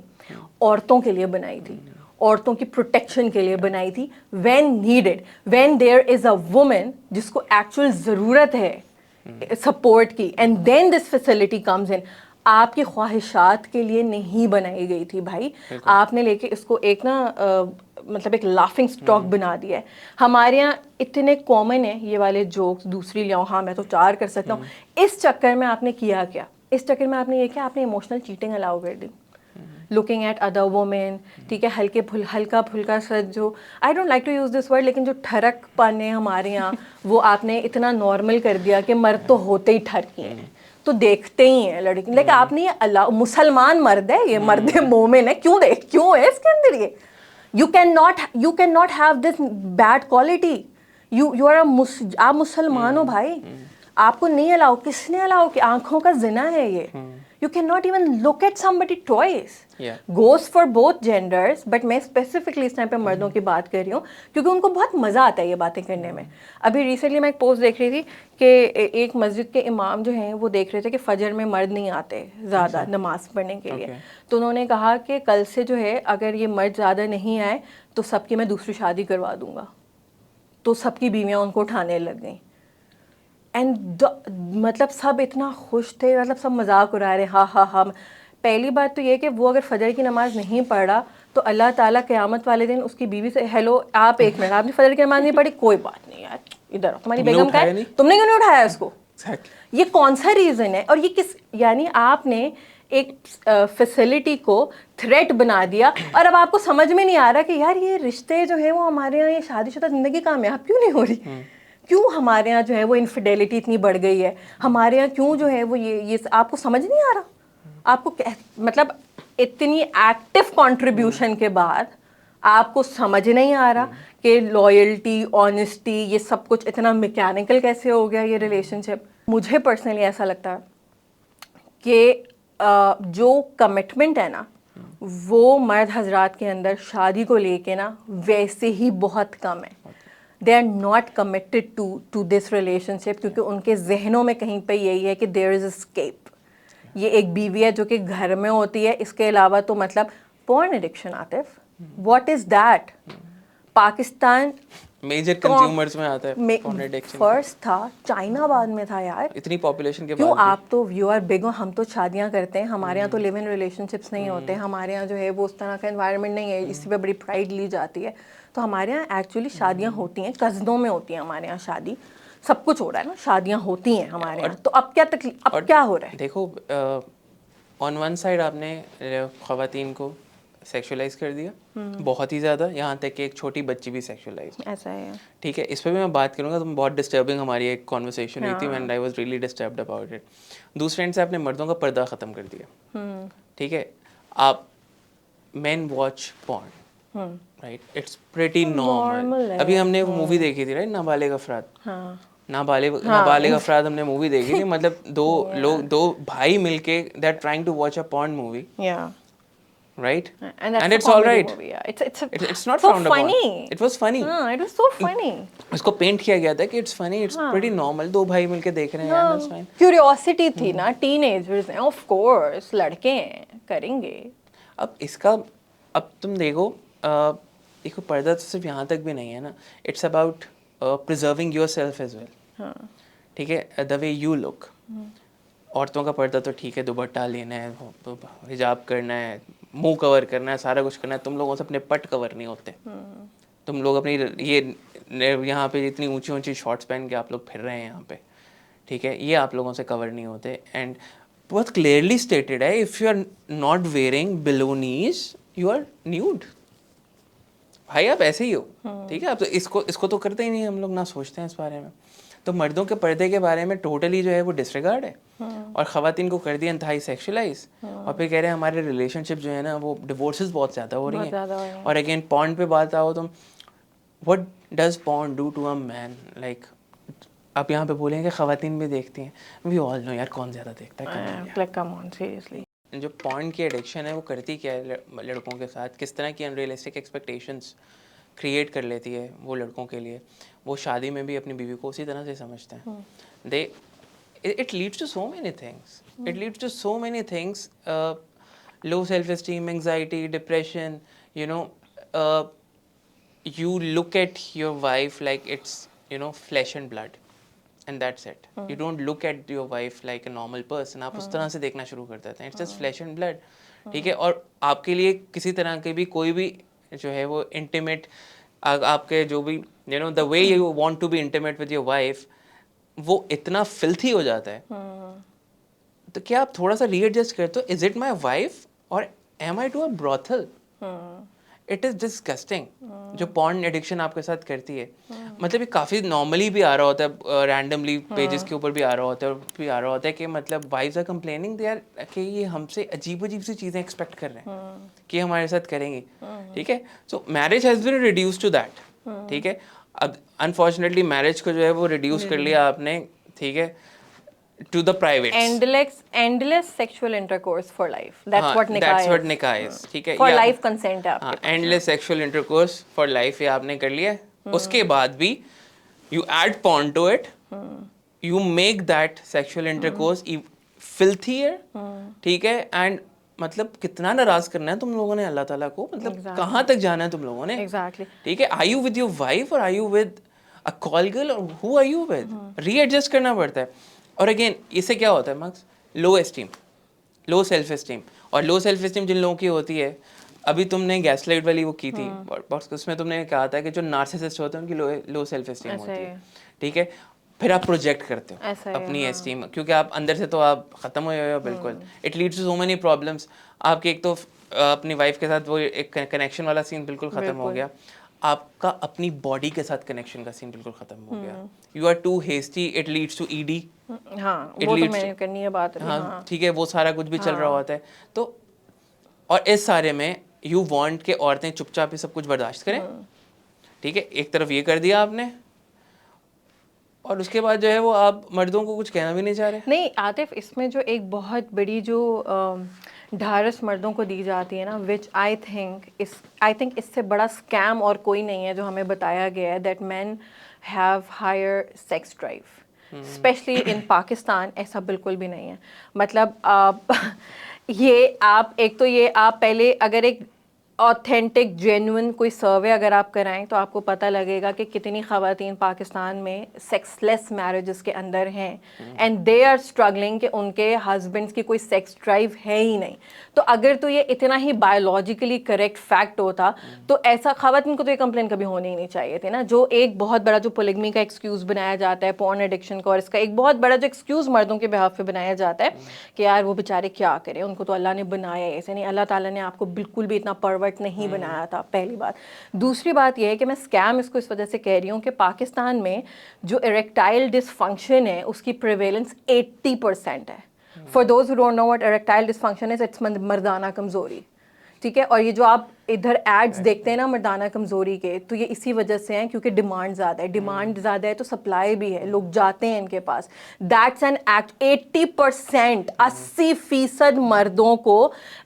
عورتوں کے لیے بنائی تھی, عورتوں کی پروٹیکشن کے لیے بنائی تھی. When needed, when there is a woman جس کو ایکچوئل ضرورت ہے سپورٹ کی, and then this facility comes in. آپ کی خواہشات کے لیے نہیں بنائی گئی تھی بھائی. آپ نے لے کے اس کو ایک مطلب ایک لافنگ اسٹاک بنا دیا ہے. ہمارے یہاں اتنے کامن ہیں یہ والے جوکس, دوسری لیاؤ, ہاں میں تو 4 کر سکتا ہوں. اس چکر میں آپ نے کیا کیا؟ اس چکر میں آپ نے یہ کیا, آپ نے ایموشنل چیٹنگ الاؤ کر دی. لوکنگ ایٹ ادر وومین, ٹھیک ہے, ہلکا پھلکا سا جو, I don't like to use this word, لیکن جو ٹھرک پن ہے ہمارے یہاں وہ آپ نے اتنا نارمل کر دیا کہ مرد تو ہوتے ہی ٹھرکی ہیں, تو دیکھتے ہی ہیں لڑکی. لیکن آپ نے یہ اللہ مسلمان مرد ہے, یہ مرد مومن ہے, کیوں ہے اس کے اندر یہ؟ You cannot have this bad quality. You are آپ مسلمان ہو بھائی, آپ کو نہیں الاؤ. کس نے الاؤ کہ آنکھوں کا زنا ہے یہ؟ You cannot even look at somebody twice. Goes for both genders, but میں اسپیسیفکلی اس ٹائم پہ مردوں کی بات کر رہی ہوں کیونکہ ان کو بہت مزہ آتا ہے یہ باتیں کرنے میں. ابھی ریسنٹلی میں ایک پوسٹ دیکھ رہی تھی کہ ایک مسجد کے امام جو ہیں وہ دیکھ رہے تھے کہ فجر میں مرد نہیں آتے زیادہ نماز پڑھنے کے لیے, تو انہوں نے کہا کہ کل سے جو ہے اگر یہ مرد زیادہ نہیں آئے تو سب کی میں دوسری شادی کروا دوں گا. تو سب کی بیویاں ان کو اٹھانے لگ گئیں. اینڈ مطلب سب اتنا خوش تھے, مطلب سب مذاق اڑا رہے, ہاں ہاں ہاں. پہلی بات تو یہ کہ وہ اگر فجر کی نماز نہیں پڑھا تو اللہ تعالیٰ قیامت والے دن اس کی بیوی سے, ہیلو آپ 1 منٹ, آپ نے فجر کی نماز نہیں پڑھی, کوئی بات نہیں یار, ادھر تمہاری بیگم کا ہے, تم نے کیوں نہیں اٹھایا اس کو؟ یہ کون سا ریزن ہے؟ اور یہ کس, یعنی آپ نے ایک فیسلٹی کو تھریٹ بنا دیا, اور اب آپ کو سمجھ میں نہیں آ رہا کہ یار یہ رشتے جو ہیں وہ ہمارے یہاں, یہ شادی شدہ زندگی کامیاب کیوں نہیں ہو رہی؟ کیوں ہمارے یہاں جو ہے وہ انفیڈیلٹی اتنی بڑھ گئی ہے؟ ہمارے یہاں کیوں جو ہے وہ یہ آپ کو سمجھ نہیں آ رہا؟ آپ کو مطلب اتنی ایکٹیو کنٹریبیوشن کے بعد آپ کو سمجھ نہیں آ رہا کہ لائلٹی, آنیسٹی, یہ سب کچھ اتنا میکینیکل کیسے ہو گیا یہ ریلیشن شپ. مجھے پرسنلی ایسا لگتا ہے کہ جو کمٹمنٹ ہے نا وہ مرد حضرات کے اندر شادی کو لے کے نا ویسے ہی بہت کم ہے. They are not committed to this relationship, کیونکہ ان کے ذہنوں میں کہیں پہ یہی ہے کہ دیر از اسکیپ. یہ ایک بیوی ہے جو کہ گھر میں ہوتی ہے, اس کے علاوہ تو مطلب porn addiction. Atif, what is that? Pakistan major consumers میں آتا ہے پورن ایڈکشن. فرسٹ تھا, چائنا بعد میں تھا یار, اتنی پاپولیشن کے کیوں؟ بعد آپ تو یو آر بگ, ہم تو شادیاں کرتے ہیں, ہمارے یہاں تو لیو ان ریلیشن شپس نہیں ہوتے, ہمارے یہاں جو ہے وہ اس طرح کا انوائرمنٹ نہیں ہے, اسی پہ بڑی پرائڈ لی جاتی ہے. تو ہمارے یہاں ایکچولی شادیاں ہوتی ہیں, کزنوں میں ہوتی ہیں ہمارے یہاں شادی, سب کچھ ہو رہا ہے نا, شادیاں ہوتی ہیں ہمارے یہاں. تو اب کیا تکلیف, اب کیا ہو رہا ہے؟ دیکھو, آن ون سائڈ آپ نے خواتین کو سیکشولائز کر دیا بہت ہی زیادہ, یہاں تک کہ ایک چھوٹی بچی بھی سیکشولائز. ایسا ہے, ٹھیک ہے, اس پہ بھی میں بات کروں گا. تو بہت ڈسٹربنگ ہماری ایک کانورسیشن ہوئی تھی, and I was really disturbed about it. دوسرے اینڈ سے آپ نے مردوں کا پردہ ختم کر دیا. ٹھیک ہے, آپ men watch porn, right, it's pretty normal. ابھی ہم نے وہ مووی دیکھی تھی, رائٹ, نابالغ افراد. نابالغ افراد ہم نے مووی دیکھی تھی, مطلب 2 بھائی مل کے they are trying to watch a porn movie, right? And it's all right. It's not frowned upon. It was funny. It was so funny. اس کو پینٹ کیا گیا تھا کہ it's funny, it's pretty normal, 2 بھائی مل کے دیکھ رہے ہیں, that's fine. کیوریوسٹی تھی نا, ٹین ایجرز ہیں, آف کورس لڑکے ہیں, کریں گے. اب اس کا, اب تم دیکھو, دیکھو پردہ تو صرف یہاں تک بھی نہیں ہے نا, it's about preserving yourself as well. ٹھیک ہے, the way you look. عورتوں کا پردہ تو ٹھیک ہے, دوپٹہ لینا ہے, حجاب کرنا ہے, منہ کور کرنا ہے, سارا کچھ کرنا ہے. تم لوگوں سے اپنے پٹ کور نہیں ہوتے. تم لوگ اپنی یہ یہاں پہ اتنی اونچی اونچی شارٹس پہن کے آپ لوگ پھر رہے ہیں یہاں پہ, ٹھیک ہے, یہ آپ لوگوں سے کور نہیں ہوتے. اینڈ بہت کلیئرلی اسٹیٹڈ ہے, if you are not wearing blue knees you are nude. بھائی آپ ایسے ہی ہو, ٹھیک ہے. آپ تو اس کو تو کرتے ہی نہیں, ہم لوگ نہ سوچتے ہیں اس بارے میں. تو مردوں کے پردے کے بارے میں ٹوٹلی جو ہے وہ ڈسریگارڈ ہے, اور خواتین کو کر دیا انتہائی سیکشولائز, اور پھر کہہ رہے ہیں ہمارے ریلیشن شپ جو ہے نا وہ ڈیورسز بہت زیادہ ہو رہی ہیں. اور اگین پورن پہ بات آؤ تو what does porn do to a man, like آپ یہاں پہ بولیں کہ خواتین بھی دیکھتی ہیں, وی آل نو یار کون زیادہ دیکھتا ہے. کم آن سیریسلی, جو پورن کی ایڈکشن ہے وہ کرتی کیا ہے لڑکوں کے ساتھ, کس طرح کی انریلسٹک ایکسپیکٹیشنس کریٹ کر لیتی ہے وہ لڑکوں کے لیے. وہ شادی میں بھی اپنی بیوی کو اسی طرح سے سمجھتے ہیں. It leads to so many things. It leads to so many things. Low self-esteem, anxiety, depression. You look at your wife like it's, flesh and blood. And that's it. You don't look at your wife like a normal person. آپ اس طرح سے دیکھنا شروع کر دیتے ہیں. It's just flesh and blood. ٹھیک ہے, اور آپ کے لیے کسی طرح کے بھی کوئی بھی جو ہے وہ انٹیمیٹ, آپ کے جو بھی the way you want to be intimate with your wife, وہ اتنا filthy ہو جاتا ہے. تو کیا آپ تھوڑا سا ری ایڈجسٹ کرتے ہو, از اٹ مائی وائف اور am I to a brothel. It is disgusting جو پورن ایڈکشن آپ کے ساتھ کرتی ہے. مطلب یہ کافی نارملی بھی آ رہا ہوتا ہے, رینڈملی پیجز کے اوپر بھی آ رہا ہوتا ہے کہ مطلب wives are complaining they are کہ یہ ہم سے عجیب سی چیزیں ایکسپیکٹ کر رہے ہیں کہ ہمارے ساتھ کریں گی. ٹھیک ہے, so marriage has been reduce to that. ٹھیک ہے, اب انفارچونیٹلی میرج کو جو ہے وہ ریڈیوس کر لیا آپ نے. ٹھیک ہے, to the privates. Endless sexual intercourse for life. That's what nikah is. That's what nikah is. ٹھیک ہے, For life consent ہے آپ کے پاس. endless sexual intercourse for life یہ آپ نے کر لیا. اس کے بعد بھی you add porn to it. You make that sexual intercourse filthier. ٹھیک ہے, and مطلب کتنا ناراض کرنا ہے تم لوگوں نے اللہ تعالیٰ کو, مطلب کہاں تک جانا ہے تم لوگوں نے. ٹھیک ہے, are you with your wife or are you with a call girl or who are you with? Re-adjust کرنا پڑتا ہے. اور اگین اس سے کیا ہوتا ہے مارکس, لو اسٹیم, لو سیلف اسٹیم. اور لو سیلف اسٹیم جن لوگوں کی ہوتی ہے, ابھی تم نے گیس لائٹ والی وہ کی تھی, اس میں تم نے کہا تھا کہ جو نارسسسٹ ہوتے ہیں ان کی لو سیلف اسٹیم ہوتی ہے. ٹھیک ہے, پھر آپ پروجیکٹ کرتے ہو اپنی اسٹیم, کیونکہ آپ اندر سے تو آپ ختم ہوئے ہو بالکل. It leads to so many problems. آپ کے ایک تو اپنی وائف کے ساتھ وہ ایک کنیکشن والا سین بالکل ختم ہو گیا. آپ کا اپنی باڈی کے ساتھ کنیکشن کا سین بالکل ختم ہو گیا. You are too hasty, it leads to E D. ہاں وہ تو میں نے کرنی ہے بات. ہاں ٹھیک ہے, وہ سارا کچھ بھی چل رہا ہوتا ہے. تو اور اس سارے میں یو وانٹ کہ عورتیں چپ چاپ ہی سب کچھ برداشت کریں. ٹھیک ہے, ایک طرف یہ کر دیا آپ نے, اور اس کے بعد جو ہے وہ آپ مردوں کو کچھ کہنا بھی نہیں چاہ رہے. نہیں عاطف, اس میں جو ایک بہت بڑی جو ڈھارس مردوں کو دی جاتی ہے نا, وچ آئی تھنک اس سے بڑا اسکیم اور کوئی نہیں ہے جو ہمیں بتایا گیا ہے, that men have higher sex drive. Especially in Pakistan ایسا بالکل بھی نہیں ہے. مطلب یہ آپ ایک تو یہ آپ پہلے اگر ایک آتھینٹک جینوئن کوئی سروے اگر آپ کرائیں تو آپ کو پتہ لگے گا کہ کتنی خواتین پاکستان میں سیکس لیس میرجز کے اندر ہیں, اینڈ دے آر اسٹرگلنگ کہ ان کے ہسبینڈس کی کوئی سیکس ڈرائیو ہے ہی نہیں. تو اگر تو یہ اتنا ہی بایولوجیکلی کریکٹ فیکٹ ہوتا تو ایسا خواتین کو تو یہ کمپلین کبھی ہونی ہی نہیں چاہیے تھی نا. جو ایک بہت بڑا جو پولیگمی کا ایکسکیوز بنایا جاتا ہے پورن ایڈکشن کا, اور اس کا ایک بہت بڑا جو ایکسکیوز مردوں کے بہاف پہ بنایا جاتا ہے کہ یار وہ بیچارے کیا کریں, ان کو تو اللہ نے بنایا ایسے نہیں, اللہ تعالیٰ نے آپ کو بالکل بھی اتنا پرورٹ نہیں بنایا تھا, پہلی بات. دوسری بات یہ ہے کہ میں اسکیم اس کو اس وجہ سے کہہ رہی ہوں کہ پاکستان میں جو اریکٹائل ڈس فنکشن ہے اس کی پریویلنس 80% ہے. For those who don't know what erectile dysfunction is, it's مردانہ کمزوری. ٹھیک ہے, اور یہ جو آپ ادھر ایڈس دیکھتے ہیں نا مردانہ کمزوری کے, تو یہ اسی وجہ سے ہیں کیونکہ ڈیمانڈ زیادہ ہے. ڈیمانڈ زیادہ ہے تو سپلائی بھی ہے, لوگ جاتے ہیں ان کے پاس. That's an act. 80% 80% مردوں کو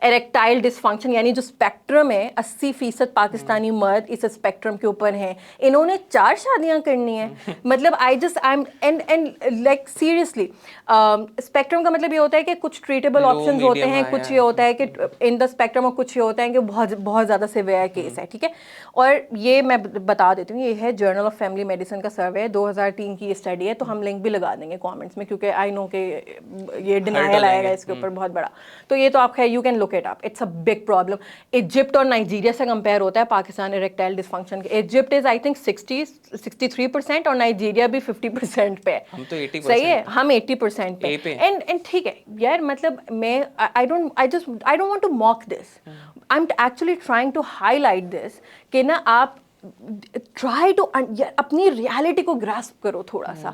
اریکٹائل ڈسفنکشن, یعنی جو اسپیکٹرم ہے 80% پاکستانی مرد اس اسپیکٹرم کے اوپر ہیں. انہوں نے 4 شادیاں کرنی ہیں. مطلب اینڈ لائک سیریسلی اسپیکٹرم کا مطلب یہ ہوتا ہے کہ کچھ ٹریٹیبل آپشنز ہوتے ہیں, کچھ یہ ہوتا ہے کہ ان دا اسپیکٹرم, اور کچھ یہ ہوتا ہے کہ بہت زیادہ سیویئر کیس ہے. ٹھیک ہے, اور یہ میں بتا دیتی ہوں, یہ ہے جرنل آف فیملی میڈیسن کا سروے, 2003 کی یہ اسٹڈی ہے. تو ہم لنک بھی لگا دیں گے کامنٹس میں, کیونکہ آئی نو کہ یہ ڈینائل آئے گا اس کے اوپر بہت بڑا. تو یہ تو آپ you can look it up, it's a big problem. Egypt اور نائجیریا سے کمپیئر ہوتا ہے پاکستان اریکٹائل ڈسفنکشن کے. ایجپٹ از آئی تھنک 63% اور نائجیریا بھی 50% پہ. صحیح ہے, ہم 80% پہ. اینڈ ٹھیک ہے یار, مطلب میں I don't want to mock this. I'm actually trying to highlight this کہ نا آپ ٹرائی ٹو اپنی ریالٹی کو گراسپ کرو تھوڑا سا.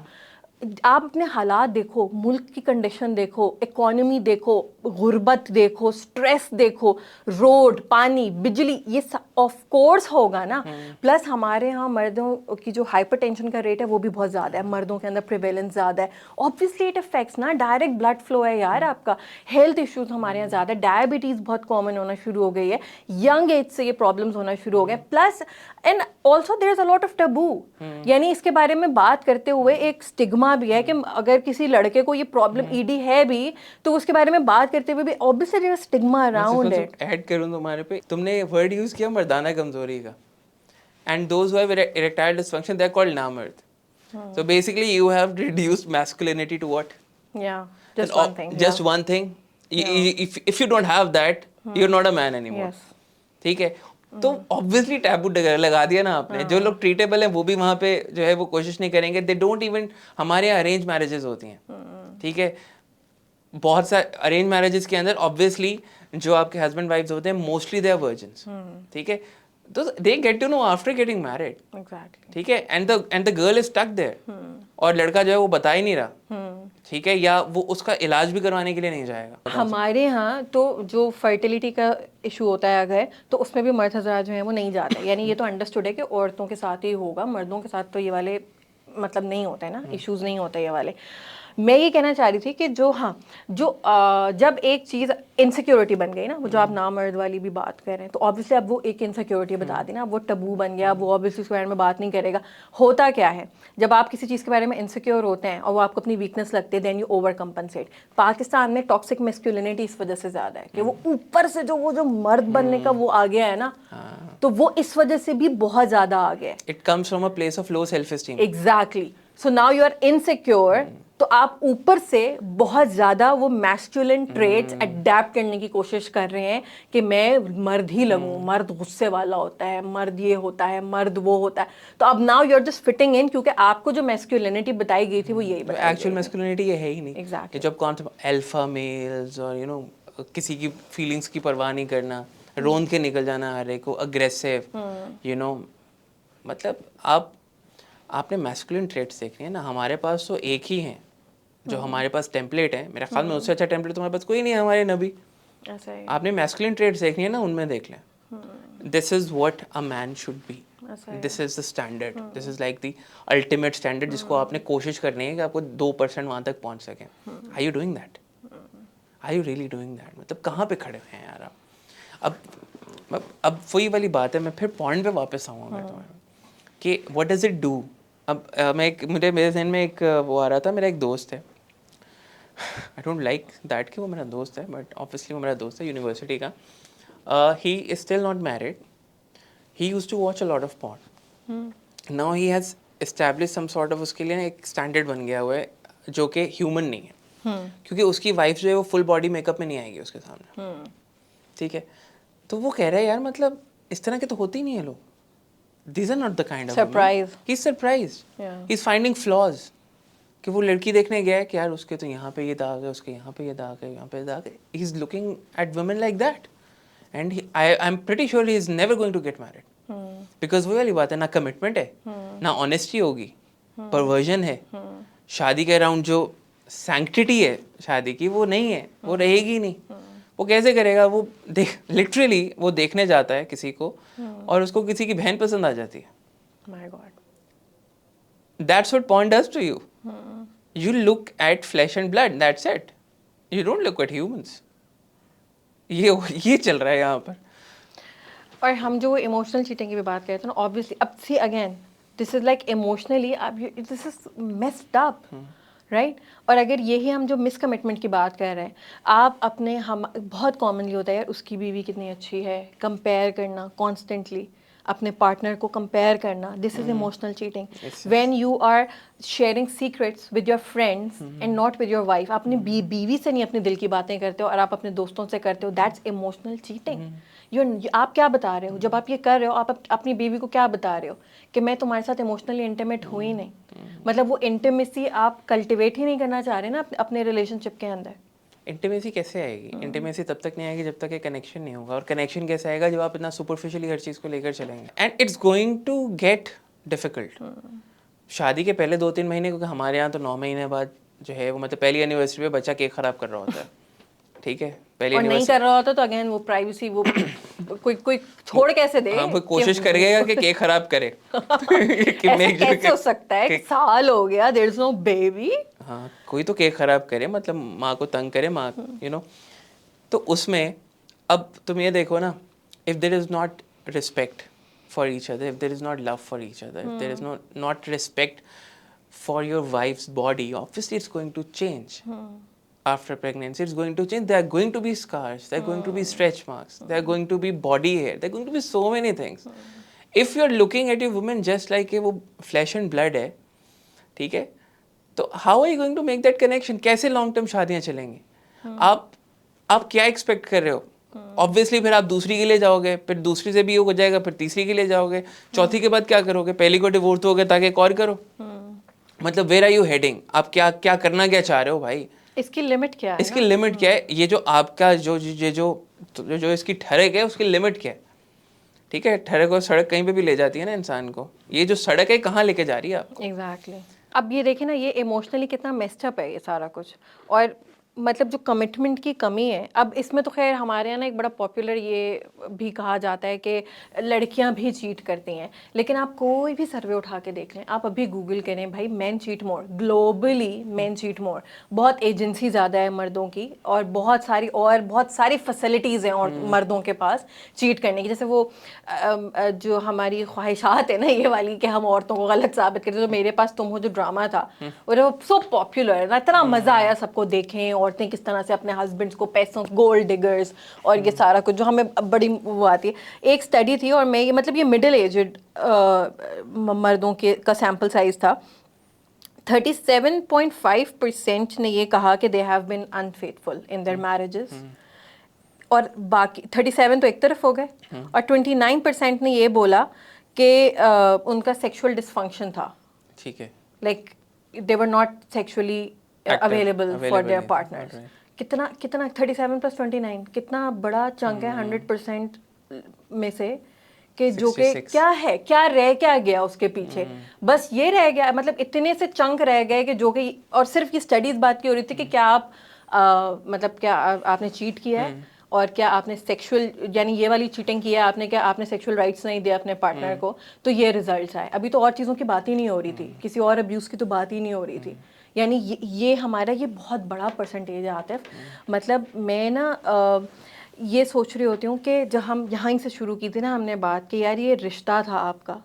آپ اپنے حالات دیکھو, ملک کی کنڈیشن دیکھو, اکانومی دیکھو, غربت دیکھو, اسٹریس دیکھو, روڈ, پانی, بجلی, یہ آف کورس ہوگا نا. پلس ہمارے ہاں مردوں کی جو ہائپر ٹینشن کا ریٹ ہے وہ بھی بہت زیادہ ہے, مردوں کے اندر پریویلنس زیادہ ہے. آبویسلی اٹ افیکٹس نا, ڈائریکٹ بلڈ فلو ہے یار آپ کا. ہیلتھ ایشوز ہمارے یہاں زیادہ, ڈائبٹیز بہت کامن ہونا شروع ہو گئی ہے, ینگ ایج سے یہ پرابلمس ہونا شروع ہو گئے. Plus and also there is a lot of taboo, یعنی اس کے بارے میں بات کرتے ہوئے ایک اسٹگما بھی ہے کہ اگر کسی لڑکے کو یہ پرابلم ای ڈی ہے بھی تو اس کے بارے میں بات کرتے ہوئے بھی obviously there is stigma around it. Add کروں تمہارے پہ, تم نے ورڈ یوز کیا مردانہ کمزوری کا, and those who have erectile dysfunction they are called نامرد. So basically you have reduced masculinity to what? Yeah, just one thing. Just one thing. If you don't have that, you're not a man anymore. Yes. ٹھیک ہے, تو obviously taboo لگا دیا نا آپ نے. جو لوگ ٹریٹیبل ہیں وہ بھی وہاں پہ جو ہے وہ کوشش نہیں کریں گے. دے ڈونٹ ایون, ہمارے یہاں ارینج میرجز ہوتی ہیں, ٹھیک ہے, بہت سارے ارینج میرجز کے اندر obviously جو آپ کے ہسبینڈ وائفز ہوتے ہیں موسٹلی دے آر ورجنس, ٹھیک ہے, تو they get to know after getting married, ٹھیک ہے, and the girl is stuck there, اور لڑکا جو ہے وہ بتا ہی نہیں رہا, ٹھیک ہے, یا وہ اس کا علاج بھی کروانے کے لیے نہیں جائے گا. ہمارے ہاں تو جو فرٹیلیٹی کا ایشو ہوتا ہے اگر, تو اس میں بھی مرد حضرات جو ہیں وہ نہیں جاتے. یعنی یہ تو انڈرسٹوڈ ہے کہ عورتوں کے ساتھ ہی ہوگا, مردوں کے ساتھ تو یہ والے مطلب نہیں ہوتے ہیں نا, ایشوز نہیں ہوتے یہ والے. میں یہ کہنا چاہ رہی تھی کہ جو جب ایک چیز انسیکیورٹی بن گئی نا, وہ جو آپ نامرد والی بھی بات کر رہے ہیں, تو obviously اب وہ ایک انسیکیورٹی بتا دی نا, اب وہ ٹبو بن گیا, وہ obviously اس کے بارے میں بات نہیں کرے گا. ہوتا کیا ہے, جب آپ کسی چیز کے بارے میں انسیکیور ہوتے ہیں اور وہ آپ کو اپنی ویکنس لگتے ہیں, then you overcompensate. Pakistan میں ٹاکسک میسکولینٹی اس وجہ سے زیادہ ہے کہ وہ اوپر سے وہ جو مرد بننے کا وہ آ گیا ہے نا, تو وہ اس وجہ سے بھی بہت زیادہ آ گیا ہے. It comes from a place of low self-esteem. Exactly. So now you are insecure. تو آپ اوپر سے بہت زیادہ وہ میسکولن ٹریٹس اڈیپٹ کرنے کی کوشش کر رہے ہیں کہ میں مرد ہی لگوں, مرد غصے والا ہوتا ہے, مرد یہ ہوتا ہے, مرد وہ ہوتا ہے. تو اب now you are just fitting in, کیونکہ آپ کو جو میسکولینٹی بتائی گئی تھی وہ یہی بتائی. ایکچوئل میسکولینٹی یہ ہے ہی نہیں. ایگزیکٹلی. جب کانسیپٹ الفا میلز اور کسی کی فیلنگس کی پرواہ نہیں کرنا, روند کے نکل جانا ہر ایک کو, اگریسو, مطلب آپ نے میسکولن ٹریٹس دیکھنی ہے نا. ہمارے پاس تو ایک ہی ہیں جو ہمارے پاس ٹیمپلیٹ ہے, میرے خیال میں اس سے اچھا ٹیمپلیٹ تمہارے پاس کوئی نہیں ہے, ہمارے نبی. آپ نے میسکولن ٹریٹس دیکھنی ہے نا, ان میں دیکھ لیں. This is what a man should be, this is the standard, this is like the ultimate standard, جس کو آپ نے کوشش کرنی ہے کہ آپ کو 2% وہاں تک پہنچ سکیں. Are you doing that? Are you really doing that? مطلب کہاں پہ کھڑے ہوئے ہیں یار آپ؟ اب وہی والی بات ہے, میں پھر پوائنٹ پہ واپس آؤں گا کہ واٹ ڈز اٹ ڈو. اب میرے ذہن میں ایک وہ آ رہا تھا, میرا ایک دوست ہے, آئی ڈونٹ لائک دیٹ کہ وہ میرا دوست ہے, بٹ آبویسلی وہ میرا دوست ہے یونیورسٹی کا. He is still not married. He use to watch a lot of porn. Now he has establish some sort of, اس کے لیے ایک اسٹینڈرڈ بن گیا ہوا ہے جو کہ ہیومن نہیں ہے, کیونکہ اس کی وائف جو ہے وہ فل باڈی میک اپ میں نہیں آئے گی اس کے سامنے, ٹھیک ہے. تو وہ کہہ رہا ہے یار مطلب اس طرح کے تو ہوتے ہی نہیں ہیں لوگ. These are not the kind of surprise. He's surprised. Yeah. He's finding flaws. کہ وہ لڑکی دیکھنے گیا کہ یار اس کے تو یہاں پہ یہ داغ ہے, اس کے یہاں پہ یہ داغ ہے, یہاں پہ داغ ہے. He's looking at women like that. And I'm pretty sure he is never going to get married. Because وہی والی بات ہے, نہ کمٹمنٹ ہے, نہ آنیسٹی ہوگی, پرورژن ہے. شادی کے اراؤنڈ جو سینکٹیٹی ہے شادی کی وہ نہیں ہے, وہ رہے گی نہیں. وہ کیسے کرے گا؟ وہ لٹرلی وہ دیکھنے جاتا ہے کسی کو اور اس کو کسی کی بہن پسند آ جاتی ہے. My God. That's what porn does to you. You look at flesh and blood. That's it. You don't look at humans. یہ چل رہا ہے یہاں پر. اور ہم جو ایموشنل چیٹنگ کی بھی بات کرتے ہیں نا, obviously اب see again this is like emotionally this is messed up, right. اور اگر یہی ہم جو مس کمٹمنٹ کی بات کر رہے ہیں, آپ اپنے بہت کامنلی ہوتا ہے یار اس کی بیوی کتنی اچھی ہے, کمپیئر کرنا کانسٹنٹلی, اپنے پارٹنر کو کمپیئر کرنا. This is emotional cheating. When you are sharing secrets with your friends and not with your wife, اپنی بیوی سے نہیں اپنے دل کی باتیں کرتے ہو اور آپ اپنے دوستوں سے کرتے ہو, دیٹس ایموشنل چیٹنگ. آپ کیا بتا رہے ہو جب آپ یہ کر رہے ہو؟ آپ اپنی بیوی کو کیا بتا رہے ہو کہ میں تمہارے ساتھ ایموشنلی انٹیمیٹ ہوئی نہیں. مطلب وہ انٹیمیسی آپ کلٹیویٹ ہی نہیں کرنا چاہ رہے نا اپنے ریلیشن شپ کے اندر. انٹیمیسی کیسے آئے گی؟ انٹیمیسی تب تک نہیں آئے گی جب تک کہ کنیکشن نہیں ہوگا. اور کنیکشن کیسے آئے گا؟ جب آپ اتنا سپرفیشلی ہر چیز کو لے کر چلیں گے. And it's going to get difficult. شادی کے پہلے 2-3 مہینے, کیونکہ ہمارے یہاں تو 9 مہینے بعد جو ہے وہ مطلب پہلی اینیورسری پہ بچہ کیک خراب کر رہا ہوتا ہے, ٹھیک ہے, پہلی اور نہیں کر رہا ہوتا تو اگین وہ پرائیویسی وہ کوئی چھوڑ کیسے دے, ہاں وہ کوشش کرے گا کہ کیک خراب کرے. ایسا کیسے ہو سکتا ہے, ایک سال ہو گیا, دیر از نو بیبی. ہاں کوئی تو کیک خراب کرے, مطلب ماں کو تنگ کرے, ماں یو نو. تو اس میں اب تم یہ دیکھو نا, if there is not respect for each other, if there is not love for each other, if there is not respect for your wife's body, obviously it's going to change. After pregnancy, it's going to change. There are going to be scars, there are going to be stretch marks, there are going to be body hair, there are going to be so many things. If you're looking at your woman just like وہ flesh and blood ہے, ٹھیک ہے, تو how are you going to make that connection? کیسے long term شادیاں چلیں گی؟ آپ کیا ایکسپیکٹ کر رہے ہو؟ آبویسلی پھر آپ دوسری کے لیے جاؤ گے, پھر دوسری سے بھی ہو جائے گا, پھر تیسری کے لیے جاؤ گے, چوتھی کے بعد کیا کرو گے؟ پہلی کو ڈیورس ہو گے تاکہ ایک اور کرو. مطلب ویئر آر یو ہیڈنگ؟ آپ کیا کرنا کیا چاہ رہے ہو بھائی؟ اس کی لمٹ کیا ہے؟ اس کی لمٹ کیا ہے؟ یہ جو آپ کا جو اس کی ٹھڑک ہے اس کی لمٹ کیا ہے؟ ٹھیک ہے, ٹھڑک اور سڑک کہیں پہ بھی لے جاتی ہے نا انسان کو, یہ جو سڑک ہے کہاں لے کے جا رہی ہے آپ کو؟ ایگزیکٹلی. اب یہ دیکھیں نا, یہ ایموشنلی کتنا میسڈ اپ ہے یہ سارا کچھ, اور مطلب جو کمٹمنٹ کی کمی ہے. اب اس میں تو خیر ہمارے یہاں نا ایک بڑا پاپولر یہ بھی کہا جاتا ہے کہ لڑکیاں بھی چیٹ کرتی ہیں, لیکن آپ کوئی بھی سروے اٹھا کے دیکھ لیں, آپ ابھی گوگل کریں بھائی مین چیٹ مور, گلوبلی مین چیٹ مور. بہت ایجنسی زیادہ ہے مردوں کی, اور بہت ساری فیسلٹیز ہیں اور مردوں کے پاس چیٹ کرنے کی. جیسے وہ جو ہماری خواہشات ہے نا یہ والی کہ ہم عورتوں کو غلط ثابت کرتے, جو میرے پاس تم ہو جو ڈرامہ تھا وہ سو پاپولر نا, اتنا مزہ آیا سب کو دیکھیں عورتیں کس طرح سے اپنے ہسبینڈس کو پیسوں, گولڈ ڈگرز اور یہ سارا کچھ جو ہمیں بڑی وہ آتی ہے. ایک اسٹڈی تھی, اور میں مطلب یہ مڈل ایجڈ مردوں کا سیمپل سائز تھا. 37.5% نے یہ کہا کہ they have been unfaithful in their marriages, اور باقی 37 تو ایک طرف ہو گئے, اور 29% نے یہ بولا کہ ان کا سیکشول ڈسفنکشن تھا. ٹھیک ہے, like they were not sexually available for their partners. کتنا 37+29 کتنا بڑا چنک ہے 100% میں سے, کہ جو کہ کیا ہے, کیا رہ کیا گیا اس کے پیچھے؟ بس یہ رہ گیا, مطلب اتنے سے چنک رہ گئے کہ جو کہ, اور صرف یہ اسٹڈیز بات کی ہو رہی تھی کہ کیا آپ مطلب کیا آپ نے چیٹ کیا ہے, اور کیا آپ نے سیکشول یعنی یہ والی چیٹنگ کی ہے آپ نے, کیا آپ نے سیکشول رائٹس نہیں دیا اپنے پارٹنر کو, تو یہ ریزلٹس آئے. ابھی تو اور چیزوں کی بات ہی نہیں ہو رہی تھی, کسی اور ابیوز کی تو بات ہی نہیں ہو رہی تھی. یعنی یہ ہمارا یہ بہت بڑا پرسنٹیج ہے عاطف. مطلب میں نا یہ سوچ رہی ہوتی ہوں کہ جب ہم یہاں سے شروع کی تھی نا ہم نے بات کہ یار یہ رشتہ تھا آپ کا,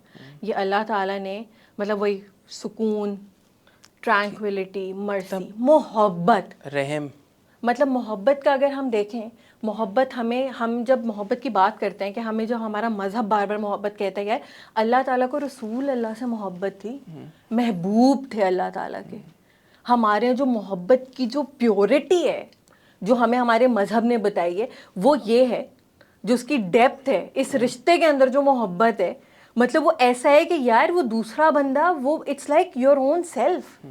یہ اللہ تعالیٰ نے مطلب وہی سکون, ٹرانکویلٹی, مرسی, محبت, رحم, مطلب محبت کا اگر ہم دیکھیں, محبت ہم جب محبت کی بات کرتے ہیں کہ ہمیں جو ہمارا مذہب بار بار محبت کہتا ہے, اللہ تعالیٰ کو رسول اللہ سے محبت تھی, محبوب تھے اللہ تعالیٰ کے. ہمارے جو محبت کی جو پیورٹی ہے جو ہمیں ہمارے مذہب نے بتائی ہے وہ یہ ہے, جو اس کی ڈیپتھ ہے اس رشتے کے اندر جو محبت ہے, مطلب وہ ایسا ہے کہ یار وہ دوسرا بندہ وہ it's like your own self.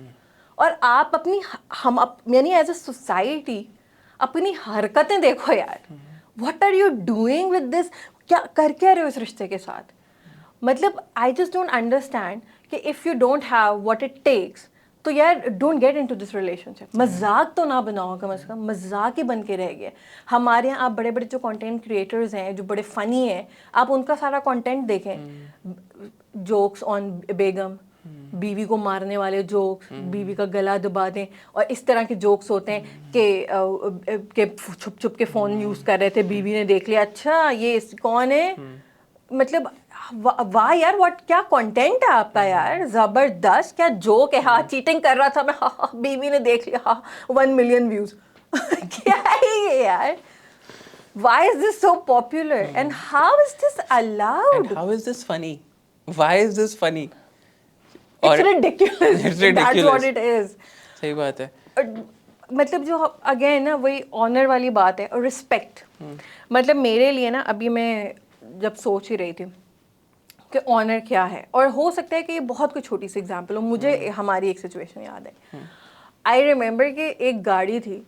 اور آپ اپنی ہم یعنی ایز اے سوسائٹی اپنی حرکتیں دیکھو یار, what are you doing with this, کیا کر کے رہے ہو اس رشتے کے ساتھ. مطلب آئی جسٹ ڈونٹ انڈرسٹینڈ کہ if you don't have what it takes تو یار don't get into this relationship. مذاق تو نہ بناؤ, کم از کم مذاق ہی بن کے رہ گیا. ہمارے یہاں آپ بڑے بڑے جو کانٹینٹ کریٹرز ہیں جو بڑے فنی ہیں, آپ ان کا سارا کانٹینٹ دیکھیں, جوکس آن بیگم, بیوی کو مارنے والے جوکس, بیوی کا گلا دبا دیں, اور اس طرح کے جوکس ہوتے ہیں کہ چھپ چھپ کے فون یوز کر رہے تھے, بیوی نے دیکھ لیا, اچھا یہ کون ہے. مطلب واہ یار, واٹ کیا کانٹینٹ ہے آپ کا یار, زبردست, کیا جوک ہے. ہاں چیٹنگ کر رہا تھا میں, ہاں بیوی نے دیکھ لیا, ہاں 1 ملین ویوز. کیا ہے یہ یار, why is this so popular and how is this allowed, and how is this funny, why is this funny, it's ridiculous, that's what it is. صحیح بات ہے. مطلب جو اگین نا وہی آنر والی بات ہے, اور رسپیکٹ. مطلب میرے لیے نا ابھی میں جب سوچ ہی رہی تھی کہ آنر کیا ہے, اور ہو سکتا ہے کہ یہ بہت کوئی چھوٹی سی ایگزامپل ہو, مجھے ہماری ایک سچویشن یاد ہے. آئی ریمبر کہ ایک گاڑی تھی,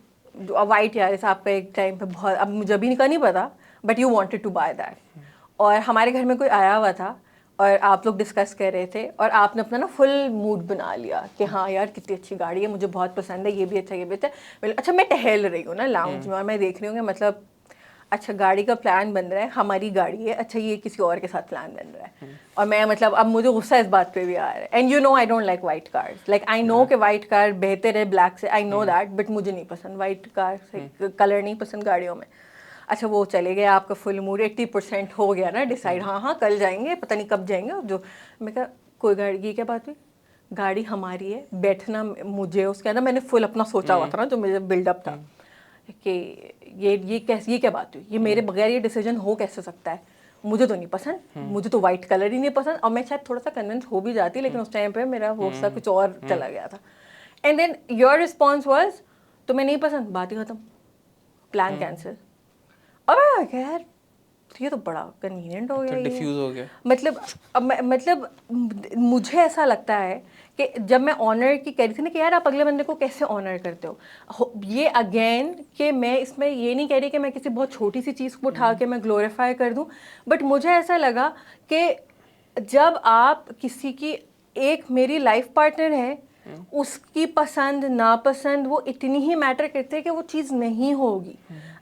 وائٹ یارس آپ کا ایک ٹائم پہ بہت, اب مجھے ابھی کا نہیں پتا, but you wanted to buy that, اور ہمارے گھر میں کوئی آیا ہوا تھا اور آپ لوگ ڈسکس کر رہے تھے اور آپ نے اپنا نا فل موڈ بنا لیا کہ ہاں یار کتنی اچھی گاڑی ہے, مجھے بہت پسند ہے, یہ بھی اچھا, یہ بھی اچھا. اچھا میں ٹہل رہی ہوں نا لاؤنج میں اور میں دیکھ رہی ہوں کہ مطلب اچھا گاڑی کا پلان بن رہا ہے, ہماری گاڑی ہے, اچھا یہ کسی اور کے ساتھ پلان بن رہا ہے, اور میں مطلب اب مجھے غصہ اس بات پہ بھی آ رہا ہے. And you know I don't like white cars, like I know کہ وائٹ کار بہتر ہے بلیک سے, آئی نو دیٹ, بٹ مجھے نہیں پسند وائٹ کار سے, کلر نہیں پسند گاڑیوں میں. اچھا وہ چلے گئے, آپ کا فل موڈ 80% ہو گیا نا ڈیسائڈ, ہاں کل جائیں گے, پتہ نہیں کب جائیں گے. جو میں کہا کوئی گاڑی, یہ کیا بات ہوئی, گاڑی ہماری ہے, بیٹھنا مجھے اس کے اندر, میں نے فل اپنا سوچا ہوا تھا نا جو مجھے بلڈ اپ تھا کہ یہ کیا بات ہوئی, یہ میرے بغیر یہ ڈیسیجن ہو کیسے سکتا ہے, مجھے تو نہیں پسند, مجھے تو وائٹ کلر ہی نہیں پسند. اور میں شاید تھوڑا سا کنونس ہو بھی جاتی, لیکن اس ٹائم پہ میرا غصہ کچھ اور چلا گیا تھا. And then your response was تمہیں نہیں پسند, بات ہی ختم, پلان کینسل. اور خیر یہ تو بڑا کنوینئنٹ ہو گیا, ڈیفیوز ہو گیا. مطلب مجھے ایسا لگتا ہے کہ جب میں آنر کی کہہ رہی تھی نا کہ یار آپ اگلے بندے کو کیسے آنر کرتے ہو, یہ اگین کہ میں اس میں یہ نہیں کہہ رہی کہ میں کسی بہت چھوٹی سی چیز کو اٹھا کے میں گلوریفائی کر دوں, بٹ مجھے ایسا لگا کہ جب آپ کسی کی, ایک میری لائف پارٹنر ہے, اس کی پسند ناپسند وہ اتنی ہی میٹر کرتے ہیں کہ وہ چیز نہیں ہوگی.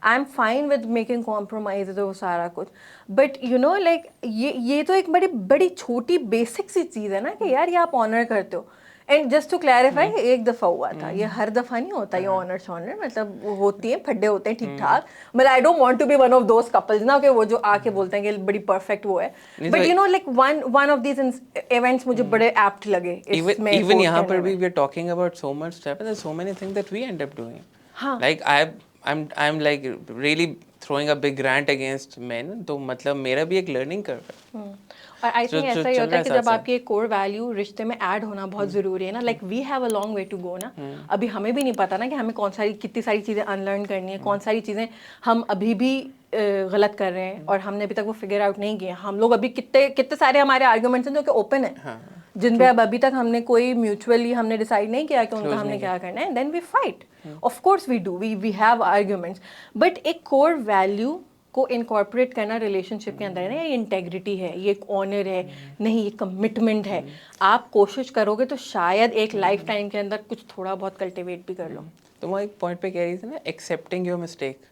I am fine with making compromise, وہ سارا کچھ, بٹ یو نو لائک یہ تو ایک بڑی چھوٹی بیسک سی چیز ہے نا کہ یار یہ آپ آنر کرتے ہو. اینڈ جسٹ ٹو کلیریفائی, ایک دفعہ ہوا تھا, یہ ہر دفعہ نہیں ہوتا یہ آنر شانر, مطلب ہوتی ہیں پھڈے ہوتے ہیں ٹھیک ٹھاک, but I don't want to be one of those couples نا کہ وہ جو آ کے بولتے ہیں کہ بڑی پرفیکٹ وہ ہے, but you know like one of these events مجھے بڑے ایپٹ لگے اس میں. ایون یہاں پر بھی we are talking about so much stuff, and there's so many things that we end up doing. Like I'm like really throwing a big rant against men, تو مطلب میرا بھی ایک لرننگ کرو ہے. اور آئی تھنک ایسا ہی ہوتا ہے کہ جب آپ کی ایک کور ویلیو رشتے میں ایڈ ہونا بہت ضروری ہے نا, like we have a long way to go نا. ابھی ہمیں بھی نہیں پتا نا کہ ہمیں کتنی ساری چیزیں انلرن کرنی ہے, کون ساری چیزیں ہم ابھی بھی غلط کر رہے ہیں اور ہم نے ابھی تک وہ فگر آؤٹ نہیں کیے. ہم لوگ ابھی کتنے سارے ہمارے آرگومنٹس ہیں جو کہ اوپن ہیں, جن پہ ابھی تک ہم نے کوئی میوچولی ہم نے ڈیسائڈ نہیں کیا کہ ان کا ہم نے کیا کرنا ہے. Then we fight, of course we do, we have arguments, but ایک کور ویلیو کو انکارپوریٹ کرنا ریلیشن شپ کے اندر ہے نا, یہ انٹیگریٹی ہے, یہ ایک آنر ہے, نہیں یہ کمٹمنٹ ہے. آپ کوشش کرو گے تو شاید ایک لائف ٹائم کے اندر کچھ تھوڑا بہت کلٹیویٹ بھی کر لو. تو وہ ایک پوائنٹ پہ کہہ رہی تھی نا, ایکسیپٹنگ یور مسٹیک,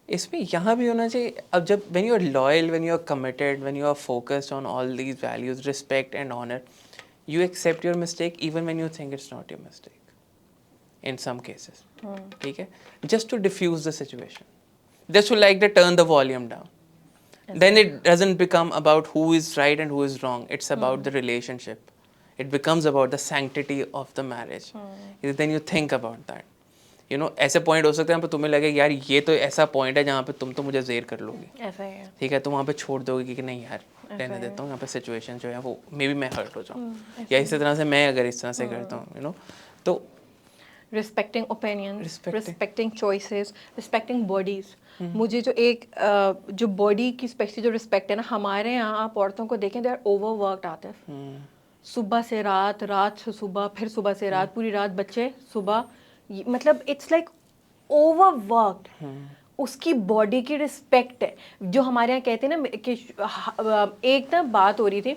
اس میں یہاں بھی ہونا چاہیے. اب جب when you are loyal, when you are committed, when you are focused on all these values, respect and honour, you accept your mistake even when you think it's not your mistake in some cases. ٹھیک ہے, just to diffuse the situation, just to like to turn the volume down. Then it doesn't become about who is right and who is wrong, it's about the relationship. It becomes about the sanctity of the marriage. Then you think about that, you know, ایسے point ہو سکتے ہیں پہ تمہیں لگے یار یہ تو ایسا پوائنٹ ہے جہاں پہ تم تو مجھے زیر کر لو گی, ایسا ہی ہے, ٹھیک ہے, تو وہاں پہ چھوڑ دو گی کہ نہیں یار رہنے دیتا ہوں, یہاں پہ سچویشن جو ہے وہ مے بی میں ہرٹ ہو جاؤں, یا اسی طرح سے میں اگر اس طرح سے کرتا ہوں, یو نو. تو respecting opinions, respecting choices, respecting bodies. مجھے جو ایک جو باڈی کی اسپیشلی جو رسپیکٹ ہے نا, ہمارے یہاں آپ عورتوں کو دیکھیں, دے آر اوور ورکڈ آتے ہیں, صبح سے رات, رات سے صبح, پھر صبح سے رات, پوری رات بچے, صبح, مطلب اٹس لائک اوور ورکڈ. اس کی باڈی کی رسپیکٹ ہے جو ہمارے یہاں کہتے ہیں نا کہ ایک نا بات ہو رہی تھی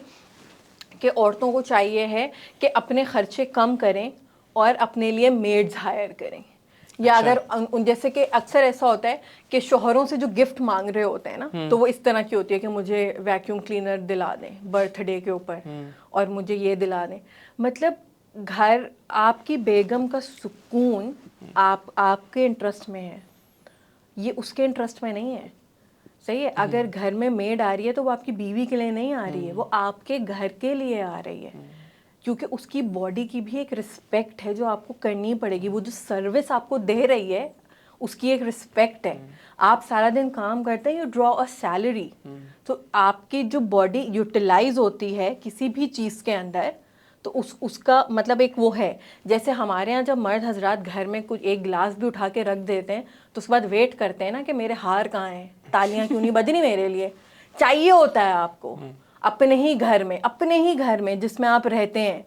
کہ عورتوں کو چاہیے ہے کہ اپنے خرچے کم کریں اور اپنے لیے میڈز ہائر کریں. یا اگر جیسے کہ اکثر ایسا ہوتا ہے کہ شوہروں سے جو گفٹ مانگ رہے ہوتے ہیں نا, تو وہ اس طرح کی ہوتی ہے کہ مجھے ویکیوم کلینر دلا دیں برتھ ڈے کے اوپر, اور مجھے یہ دلا دیں. مطلب گھر آپ کی بیگم کا سکون آپ کے انٹرسٹ میں ہے, یہ اس کے انٹرسٹ میں نہیں ہے. صحیح ہے, اگر گھر میں میڈ آ رہی ہے تو وہ آپ کی بیوی کے لیے نہیں آ رہی ہے, وہ آپ کے گھر کے لیے آ رہی ہے, کیونکہ اس کی باڈی کی بھی ایک رسپیکٹ ہے جو آپ کو کرنی پڑے گی. وہ جو سروس آپ کو دے رہی ہے اس کی ایک رسپیکٹ ہے. آپ سارا دن کام کرتے ہیں, یو ڈرا اے سیلری, تو آپ کی جو باڈی یوٹیلائز ہوتی ہے کسی بھی چیز کے اندر, تو اس کا مطلب ایک وہ ہے. جیسے ہمارے یہاں جب مرد حضرات گھر میں کچھ ایک گلاس بھی اٹھا کے رکھ دیتے ہیں تو اس کے بعد ویٹ کرتے ہیں نا کہ میرے ہار کہاں ہیں, تالیاں کیوں نہیں بجنی میرے لیے. چاہیے ہوتا ہے آپ کو اپنے ہی گھر میں جس میں آپ رہتے ہیں,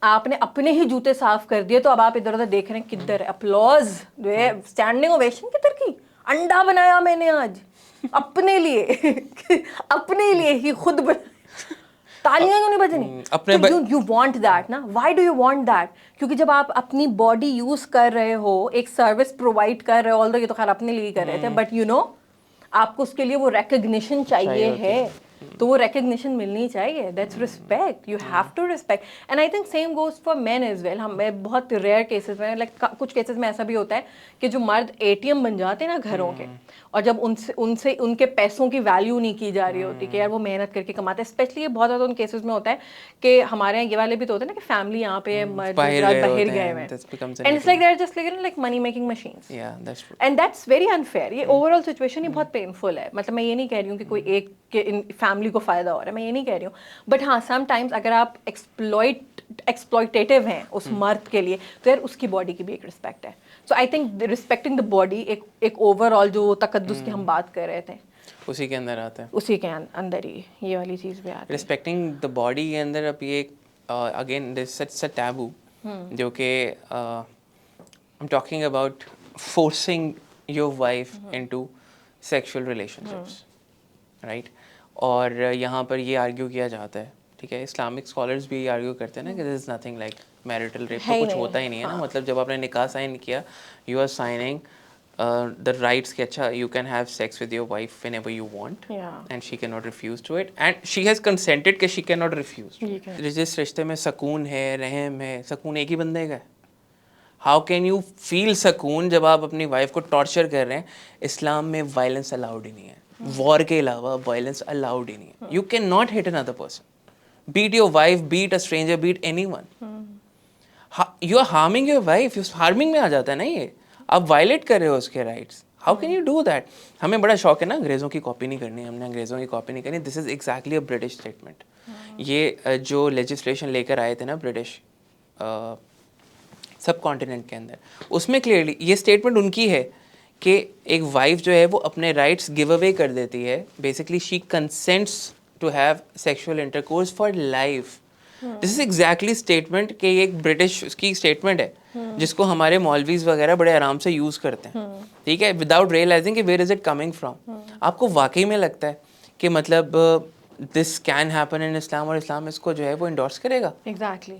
آپ نے اپنے ہی جوتے صاف کر دیے تو اب آپ ادھر ادھر دیکھ رہے ہیں کدھر اپلوز جو ہے اسٹینڈنگ اوویشن کدھر کی. انڈا بنایا میں نے آج اپنے لیے اپنے لیے ہی خود تالیاں کیوں نہیں بجنی؟ یو وانٹ دیٹ نا. Why do you want that? کیونکہ جب آپ اپنی باڈی یوز کر رہے ہو, ایک سروس پرووائڈ کر رہے ہو, آلدو یہ تو خیر اپنے لیے کر رہے تھے, بٹ یو نو آپ کو اس کے لیے وہ ریکگنیشن چاہیے ہے, تو وہ ریکگنیشن ملنی چاہیے. That's respect, you have to respect. And I think same goes for men as well. ہم بہت ریئر کیسز میں, لائک کچھ کیسز میں ایسا بھی ہوتا ہے کہ جو مرد اے ٹی ایم بن جاتے ہیں نا گھروں کے, اور جب ان کے پیسوں کی ویلیو نہیں کی جا رہی ہوتی کہ یار وہ محنت کر کے کماتے ہیں. اسپیشلی یہ بہت زیادہ ان کیسز میں ہوتا ہے کہ ہمارے یہاں یہ والے بھی تو ہوتے ہیں نا کہ فیملی یہاں پہ مرد باہر گئے ہوئے ہیں, and it's like they are just like money making machines, and that's very unfair. یہ اوور آل سچویشن یہ بہت پینفل ہے. مطلب میں یہ نہیں کہہ رہی ہوں کہ کوئی ایک فیملی کو فائدہ ہو رہا ہے, میں یہ نہیں کہہ رہی ہوں, بٹ ہاں سم ٹائمز اگر آپ ایکسپلوئٹیو ہیں اس مرد کے لیے تو یار اس کی باڈی کی بھی ایک رسپیکٹ ہے. So I think respecting the body ایک اوور آل جو تقدس کی ہم بات کر رہے تھے اسی کے اندر آتا ہے, اسی کے اندر ہی یہ والی چیز بھی آتی ہے. رسپیکٹنگ دا باڈی کے اندر اب یہ اگین سچ اے ٹیبو جو کہ I'm talking about forcing your wife into sexual relationships, right? اور یہاں پر یہ آرگیو کیا جاتا ہے, ٹھیک ہے, اسلامک اسکالرس بھی آرگیو کرتے ہیں نا کہ there is nothing like marital rape, تو کچھ ہوتا ہی نہیں ہے نا. مطلب جب آپ نے نکاح سائن کیا, you are signing the rights کہ اچھا you can have sex with your wife whenever you want, and she cannot refuse to it, and she has consented کہ she cannot refuse. جس رشتے میں سکون ہے, رحم ہے, سکون ایک ہی بندے کا ہے. ہاؤ کین یو فیل سکون جب آپ اپنی وائف کو ٹارچر کر رہے ہیں؟ اسلام میں وائلنس الاؤڈ ہی نہیں ہے, وار کے علاوہ وائلنس الاؤڈ ہی نہیں ہے. You can not hit another person, beat your wife, beat a stranger, beat anyone. You are harming your wife, harming میں آ جاتا ہے نا یہ, آپ وائلیٹ کر رہے ہو اس کے rights. How can you do that? ہمیں بڑا شوق ہے نا انگریزوں کی کاپی نہیں کرنی, ہم نے انگریزوں کی کاپی نہیں کرنی. This is exactly a British statement. یہ جو لیجسلیشن لے کر آئے تھے نا برٹش سب کانٹیننٹ کے اندر, اس میں کلیئرلی یہ اسٹیٹمنٹ ان کی ہے کہ ایک وائف جو ہے وہ اپنے رائٹس گیو اوے کر دیتی ہے. Basically she consents to have sexual intercourse for life. This is exactly statement کہ یہ ایک برٹش کی اسٹیٹمنٹ ہے جس کو ہمارے مولویز وغیرہ بڑے آرام سے یوز کرتے ہیں, ٹھیک ہے, وداؤٹ ریئلائزنگ کہ where is it coming from. آپ کو واقعی میں لگتا ہے کہ مطلب دس کین ہیپن ان اسلام, اور اسلام اس کو جو ہے وہ انڈورس کرے گا؟ Exactly.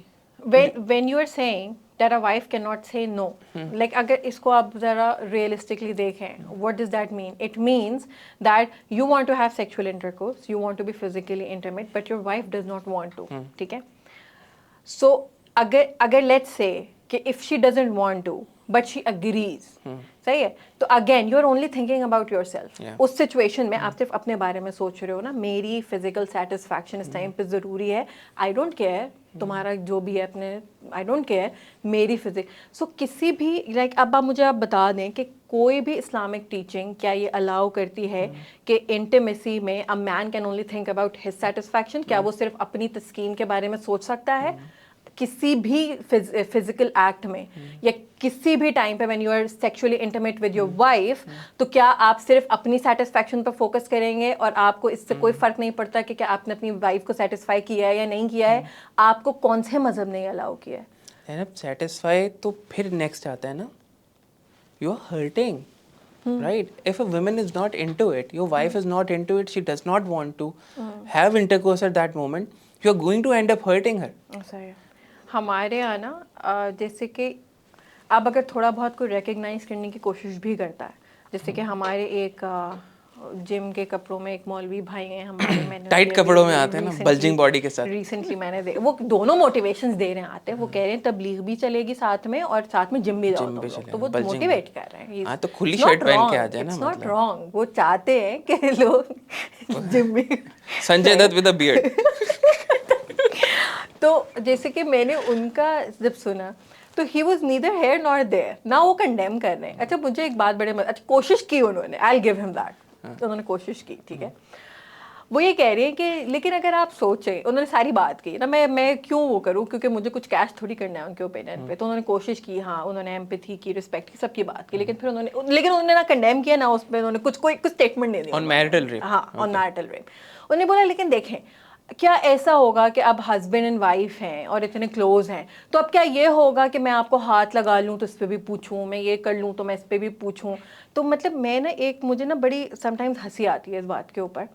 when you are saying that a wife cannot say no, like اگر اس کو آپ ذرا realistically دیکھیں, what does that mean? It means that you want to have sexual intercourse, you want to be physically intimate, but your wife does not want to. ٹھیک ہے, so اگر let's say کہ if she doesn't want to but she agrees, صحیح ہے, تو again you are only thinking about yourself. اس situation میں آپ صرف اپنے بارے میں سوچ رہے ہو نا, میری فزیکل سیٹسفیکشن اس ٹائم پہ ضروری ہے, آئی ڈونٹ کیئر تمہارا جو بھی ہے اپنے, آئی ڈونٹ کیئر میری سو کسی بھی لائک اب آپ مجھے آپ بتا دیں کہ کوئی بھی اسلامک ٹیچنگ کیا یہ الاؤ کرتی ہے کہ انٹیمیسی میں a man can only think about his satisfaction? کیا وہ صرف اپنی تسکین کے بارے میں سوچ سکتا ہے کسی بھی فزیکل ایکٹ میں, یا کسی بھی ٹائم پہ when you are sexually intimate with your wife, تو کیا آپ صرف اپنی سیٹسفیکشن پہ فوکس کریں گے اور آپ کو اس سے کوئی فرق نہیں پڑتا کہ کیا آپ نے اپنی وائف کو سیٹسفائی کیا ہے یا نہیں کیا ہے؟ آپ کو کون سے مذہب نے الاؤ کیا ہے؟ سیٹسفائی تو پھر نیکسٹ آتا ہے نا, you are hurting, right? If a woman is not into it, your wife is not into it, she does not want to have intercourse at that moment, you are going to end up hurting her. صحیح. ہمارے یہاں نا جیسے کہ اب اگر تھوڑا بہت کوئی ریکگنائز کرنے کی کوشش بھی کرتا ہے, جیسے کہ ہمارے ایک جم کے کپڑوں میں ایک مولوی بھائی ہیں ہمارے, میں نے ٹائٹ کپڑوں میں آتے ہیں نا, بلجنگ باڈی کے ساتھ. ریسنٹلی میں نے وہ دونوں موٹیویشنز دے رہے ہیں, آتے ہیں وہ کہہ رہے ہیں تبلیغ بھی چلے گی ساتھ میں اور ساتھ میں جم بھی جاؤ تم لوگ, تو وہ موٹیویٹ کر رہے ہیں. ہاں تو کھلی شرٹ پہن کے آ جائے نا, اٹس ناٹ رانگ, وہ چاہتے ہیں کہ لوگ جم بھی. Sanjay Dutt with a beard. تو جیسے کہ میں نے ان کا جب سنا تو ہی واز نیدر ہیئر نار دیئر, نہ وہ کنڈیم کر رہے ہیں. اچھا مجھے ایک بات بڑے اچھا کوشش کی انہوں نے, آئی گیو ہم دیٹ, انہوں نے کوشش کی, ٹھیک ہے. وہ یہ کہہ رہی ہیں کہ لیکن اگر آپ سوچیں, انہوں نے ساری بات کی نا, میں کیوں وہ کروں کیونکہ مجھے کچھ کیش تھوڑی کرنا ہے ان کے اوپینین پہ. تو انہوں نے کوشش کی, ہاں انہوں نے ایمپتھی کی, رسپیکٹ کی, سب کی بات کی, لیکن پھر انہوں نے نہ کنڈیم کیا نہ اس پہ انہوں نے کچھ اسٹیٹمنٹ نہیں دی آن میرٹل ریپ. ہاں آن میرٹل ریپ. انہوں نے بولا لیکن دیکھیں کیا ایسا ہوگا کہ اب ہسبینڈ اینڈ وائف ہیں اور اتنے کلوز ہیں تو اب کیا یہ ہوگا کہ میں آپ کو ہاتھ لگا لوں تو اس پہ بھی پوچھوں, میں یہ کر لوں تو میں اس پہ بھی پوچھوں؟ تو مطلب میں نا مجھے نا بڑی سم ٹائمز ہنسی آتی ہے اس بات کے اوپر.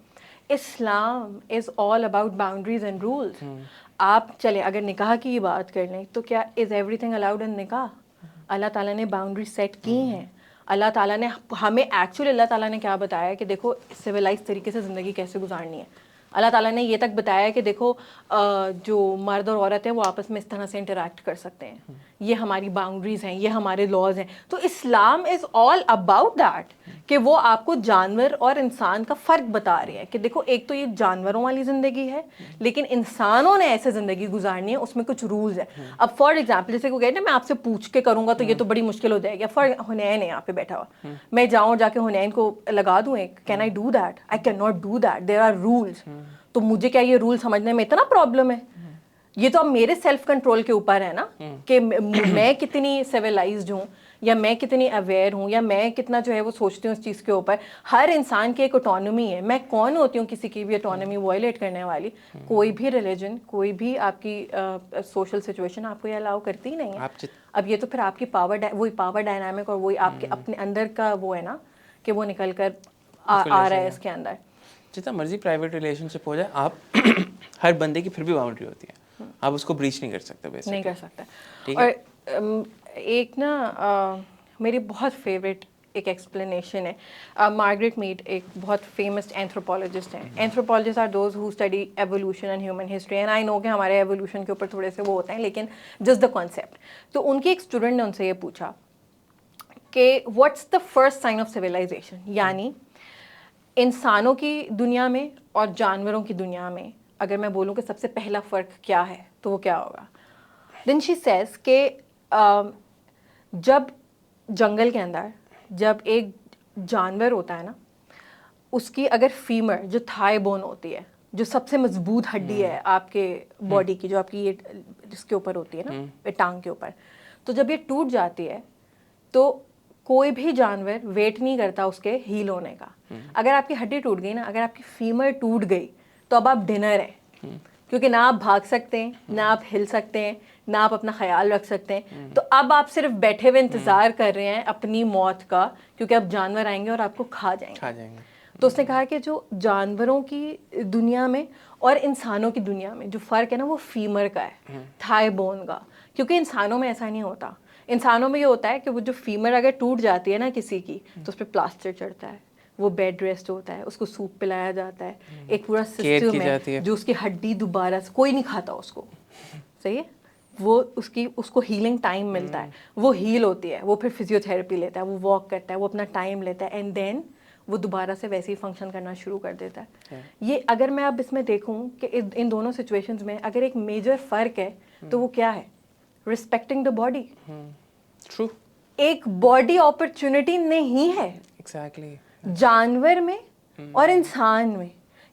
Islam is all about boundaries and rules. آپ چلیں اگر نکاح کی ہی بات کر لیں تو کیا is every thing allowed in نکاح؟ اللہ تعالیٰ نے باؤنڈری سیٹ کی ہیں. اللہ تعالیٰ نے ہمیں ایکچولی اللہ تعالیٰ نے کیا بتایا کہ دیکھو سویلائز طریقے سے زندگی کیسے گزارنی ہے. اللہ تعالیٰ نے یہ تک بتایا کہ دیکھو جو مرد اور عورت ہیں وہ آپس میں اس طرح سے انٹریکٹ کر سکتے ہیں, یہ ہماری باؤنڈریز ہیں, یہ ہمارے لاز ہیں. تو اسلام از آل اباؤٹ دیٹ کہ وہ آپ کو جانور اور انسان کا فرق بتا رہے ہیں کہ دیکھو ایک تو یہ جانوروں والی زندگی ہے لیکن انسانوں نے ایسے زندگی گزارنی ہے, اس میں کچھ رولز ہیں. اب فار ایگزامپل جیسے وہ کہتے ہیں میں آپ سے پوچھ کے کروں گا تو یہ تو بڑی مشکل ہو جائے گی. فار حنین ہے یہاں پہ بیٹھا ہوا, میں جاؤں جا کے حنین کو لگا دوں ایک, can I do that? I can not do that, there are rules. تو مجھے کیا یہ رول سمجھنے میں اتنا پرابلم ہے؟ یہ تو اب میرے سیلف کنٹرول کے اوپر ہے نا کہ میں کتنی سیویلائزڈ ہوں یا میں کتنی اویئر ہوں یا میں کتنا جو ہے وہ سوچتی ہوں اس چیز کے اوپر. ہر انسان کی ایک آٹونومی ہے, میں کون ہوتی ہوں کسی کی بھی آٹونومی وائلیٹ کرنے والی؟ کوئی بھی ریلیجن, کوئی بھی آپ کی سوشل سچویشن آپ کو یہ الاؤ کرتی ہی نہیں ہے. اب یہ تو پھر آپ کی وہی پاور ڈائنامک اور وہی آپ کے اپنے اندر کا وہ ہے نا کہ وہ نکل کر آ رہا ہے اس کے اندر. جتنا مرضی پرائیویٹ ریلیشن شپ ہو جائے, آپ ہر بندے کی پھر بھی باؤنڈری ہوتی ہے, آپ اس کو بریچ نہیں کر سکتے. نہیں کر سکتے. اور ایک نا میری بہت فیوریٹ ایک ایکسپلینیشن ہے, مارگریٹ میڈ ایک بہت فیمس اینتھروپولوجسٹ ہیں. Anthropologists are those who study evolution and human history, and I know کہ ہمارے ایوولوشن کے اوپر تھوڑے سے وہ ہوتے ہیں لیکن جسٹ دا کانسیپٹ. تو ان کی ایک اسٹوڈنٹ نے ان سے یہ پوچھا کہ what's the first sign of civilisation, یعنی انسانوں کی دنیا میں اور جانوروں کی دنیا میں اگر میں بولوں کہ سب سے پہلا فرق کیا ہے تو وہ کیا ہوگا؟ دین شی سیز کہ جب جنگل کے اندر جب ایک جانور ہوتا ہے نا, اس کی اگر فیمر جو تھائی بون ہوتی ہے, جو سب سے مضبوط ہڈی ہے آپ کے باڈی کی, جو آپ کی یہ جس کے اوپر ہوتی ہے نا ٹانگ کے اوپر, تو جب یہ ٹوٹ جاتی ہے تو کوئی بھی جانور ویٹ نہیں کرتا اس کے ہیل ہونے کا. اگر آپ کی ہڈی ٹوٹ گئی نا, اگر آپ کی فیمر ٹوٹ گئی تو اب آپ ڈنر ہیں, کیونکہ نہ آپ بھاگ سکتے ہیں, نہ آپ ہل سکتے ہیں, نہ آپ اپنا خیال رکھ سکتے ہیں. تو اب آپ صرف بیٹھے ہوئے انتظار کر رہے ہیں اپنی موت کا, کیونکہ اب جانور آئیں گے اور آپ کو کھا جائیں گے. تو اس نے کہا کہ جو جانوروں کی دنیا میں اور انسانوں کی دنیا میں جو فرق ہے نا وہ فیمر کا ہے, تھائی بون کا. کیونکہ انسانوں میں ایسا نہیں ہوتا. انسانوں میں یہ ہوتا ہے کہ وہ جو فیمر اگر ٹوٹ جاتی ہے نا کسی کی تو اس پہ پلاسٹر چڑھتا ہے, وہ بیڈ ریسٹ ہوتا ہے, اس کو سوپ پلایا جاتا ہے, ایک پورا سسٹم ہے جو اس کی ہڈی دوبارہ سے, کوئی نہیں کھاتا اس کو, صحیح ہے, وہ اس کو ہیلنگ ٹائم ملتا ہے, وہ ہیل ہوتی ہے, وہ پھر فزیو تھراپی لیتا ہے, وہ واک کرتا ہے, وہ اپنا ٹائم لیتا ہے, اینڈ دین وہ دوبارہ سے ویسے ہی فنکشن کرنا شروع کر دیتا ہے. یہ اگر میں اب اس میں دیکھوں کہ ان دونوں سچویشنز میں اگر ایک میجر فرق ہے تو وہ کیا ہے؟ Respecting the body. ٹرو. ایک باڈی اپرچونٹی نہیں ہے ایگزیکٹلی جانور میں اور انسان میں,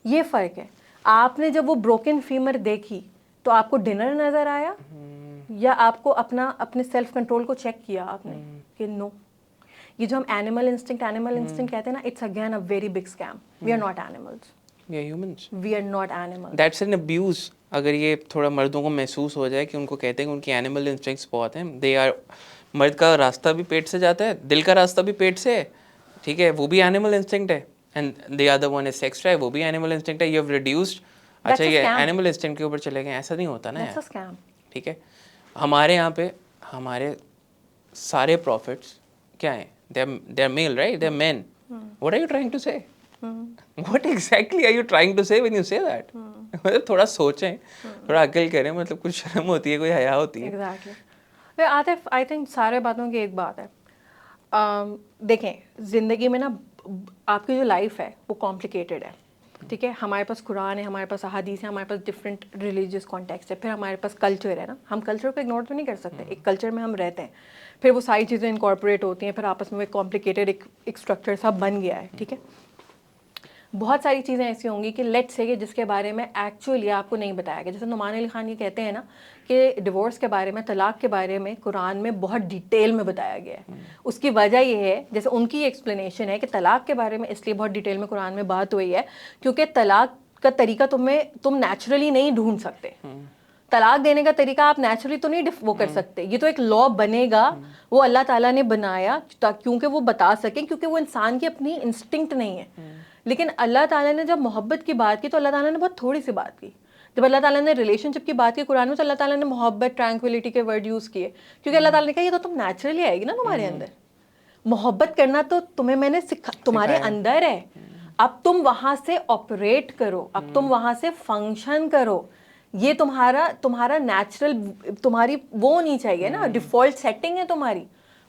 یہ فرق ہے. آپ نے جب وہ بروکن فیمر دیکھی تو آپ کو ڈنر نظر آیا یا آپ کو اپنے سیلف کنٹرول کو چیک کیا آپ نے کہ نو؟ یہ جو ہم اینیمل انسٹنکٹ کہتے ہیں نا, it's again a very big scam. We are not animals, we are humans, we are not animals. That's an abuse. اگر یہ تھوڑا مردوں کو محسوس ہو جائے کہ ان کو کہتے ہیں کہ ان کی اینیمل انسٹنکٹس بہت ہیں, دے آر, مرد کا راستہ بھی پیٹ سے جاتا ہے, دل کا راستہ بھی پیٹ سے ہے, ٹھیک ہے, وہ بھی اینیمل انسٹنکٹ ہے, and the other one is sex drive, وہ بھی اینیمل انسٹنکٹ ہے. یو ہیو ریڈیوسڈ, اچھا یہ اینیمل انسٹنکٹ کے اوپر چلے گئے, ایسا نہیں ہوتا نا یار, ٹھیک ہے. ہمارے یہاں پہ ہمارے سارے پروفٹس کیا ہیں؟ they are male, right? they are men. What are you trying to say? What exactly are you trying to say when you say that? مطلب تھوڑا سوچیں, تھوڑا عقل کریں, مطلب کچھ شرم ہوتی ہے, کوئی حیا ہوتی ہے. ایگزیکٹلی. عاطف آئی تھنک سارے باتوں کی ایک بات ہے, دیکھیں زندگی میں نا آپ کی جو لائف ہے وہ کمپلیکیٹڈ ہے, ٹھیک ہے. ہمارے پاس قرآن ہے, ہمارے پاس احادیث ہے, ہمارے پاس ڈفرینٹ ریلیجیس کانٹیکسٹ ہے, پھر ہمارے پاس کلچر ہے نا, ہم کلچر کو اگنور تو نہیں کر سکتے, ایک کلچر میں ہم رہتے ہیں, پھر وہ ساری چیزیں انکارپوریٹ ہوتی ہیں, پھر آپس میں ایک کمپلیکیٹڈ ایک اسٹرکچر سا بن گیا ہے, ٹھیک ہے. بہت ساری چیزیں ایسی ہوں گی کہ لیٹ سے کہ جس کے بارے میں ایکچولی آپ کو نہیں بتایا گیا. جیسے نعمان علی خان یہ کہتے ہیں نا کہ ڈیورس کے بارے میں, طلاق کے بارے میں قرآن میں بہت ڈیٹیل میں بتایا گیا ہے. اس کی وجہ یہ ہے, جیسے ان کی ایکسپلینیشن ہے کہ طلاق کے بارے میں اس لیے بہت ڈیٹیل میں قرآن میں بات ہوئی ہے کیونکہ طلاق کا طریقہ تم نیچرلی نہیں ڈھونڈ سکتے. طلاق دینے کا طریقہ آپ نیچرلی تو نہیں وہ کر سکتے. یہ تو ایک لا بنے گا, وہ اللہ تعالیٰ نے بنایا کیونکہ وہ بتا سکیں, کیونکہ وہ انسان کی اپنی انسٹنکٹ نہیں ہے. لیکن اللہ تعالیٰ نے جب محبت کی بات کی تو اللہ تعالیٰ نے بہت تھوڑی سی بات کی. جب اللہ تعالیٰ نے ریلیشن شپ کی بات کی قرآن میں, تو اللہ تعالیٰ نے محبت, ٹرانکولیٹی کے ورڈ یوز کیے, کیونکہ اللہ تعالیٰ نے کہا یہ تو تم نیچرلی آئے گی نا تمہارے اندر. محبت کرنا تو تمہیں میں نے تمہارے اندر ہے, اب تم وہاں سے آپریٹ کرو, اب تم وہاں سے فنکشن کرو. یہ تمہارا نیچرل, تمہاری وہ نہیں چاہیے نا, ڈیفالٹ سیٹنگ ہے تمہاری.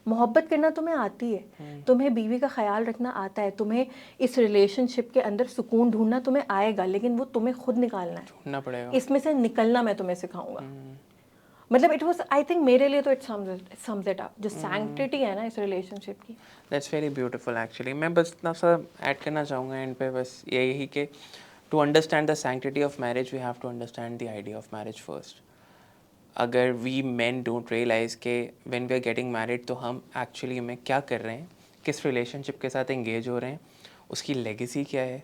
محبت کرنا تمہیں آتی ہے, تمہیں بیوی کا خیال رکھنا آتا ہے, تمہیں اس ریلیشن شپ کے اندر سکون ڈھونڈنا تمہیں آئے گا, لیکن وہ تمہیں خود نکالنا ہے, ڈھونڈنا پڑے گا. اس میں سے نکلنا میں تمہیں سکھاؤں گا. مطلب اٹ واز, آئی تھنک میرے لیے تو اٹ سمز اٹ اپ, جو سینکٹیٹی ہے نا اس ریلیشن شپ کی. That's very beautiful actually. میں بس اتنا سا ایڈ کرنا چاہوں گا اینڈ پہ, بس یہی کہ to understand the sanctity of marriage we have to understand the idea of marriage first. اگر وی مین ڈونٹ ریئلائز کہ when we are getting married تو ہم ایکچولی میں کیا کر رہے ہیں, کس ریلیشن شپ کے ساتھ انگیج ہو رہے ہیں, اس کی لیگیسی کیا ہے,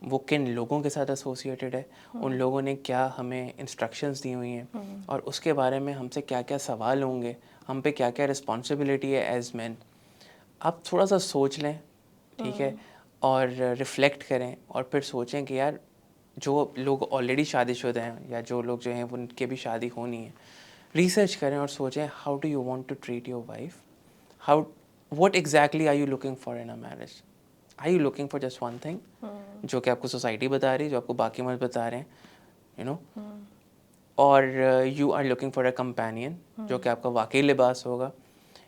وہ کن لوگوں کے ساتھ ایسوسیٹیڈ ہے, ان لوگوں نے کیا ہمیں انسٹرکشنز دی ہوئی ہیں, اور اس کے بارے میں ہم سے کیا کیا سوال ہوں گے, ہم پہ کیا کیا رسپانسبلٹی ہے ایز مین. آپ تھوڑا سا سوچ لیں, ٹھیک ہے, اور ریفلیکٹ کریں, اور پھر سوچیں کہ یار جو لوگ آلریڈی شادی شدہ ہیں یا جو لوگ جو ہیں ان کے بھی شادی ہونی ہے, ریسرچ کریں اور سوچیں how do you want to treat your wife, what exactly are you looking for in a marriage. Are you looking for just one thing جو کہ آپ کو سوسائٹی بتا رہی ہے, جو آپ کو باقی مرد بتا رہے ہیں, یو نو, اور you are looking for a companion جو کہ آپ کا واقعی لباس ہوگا.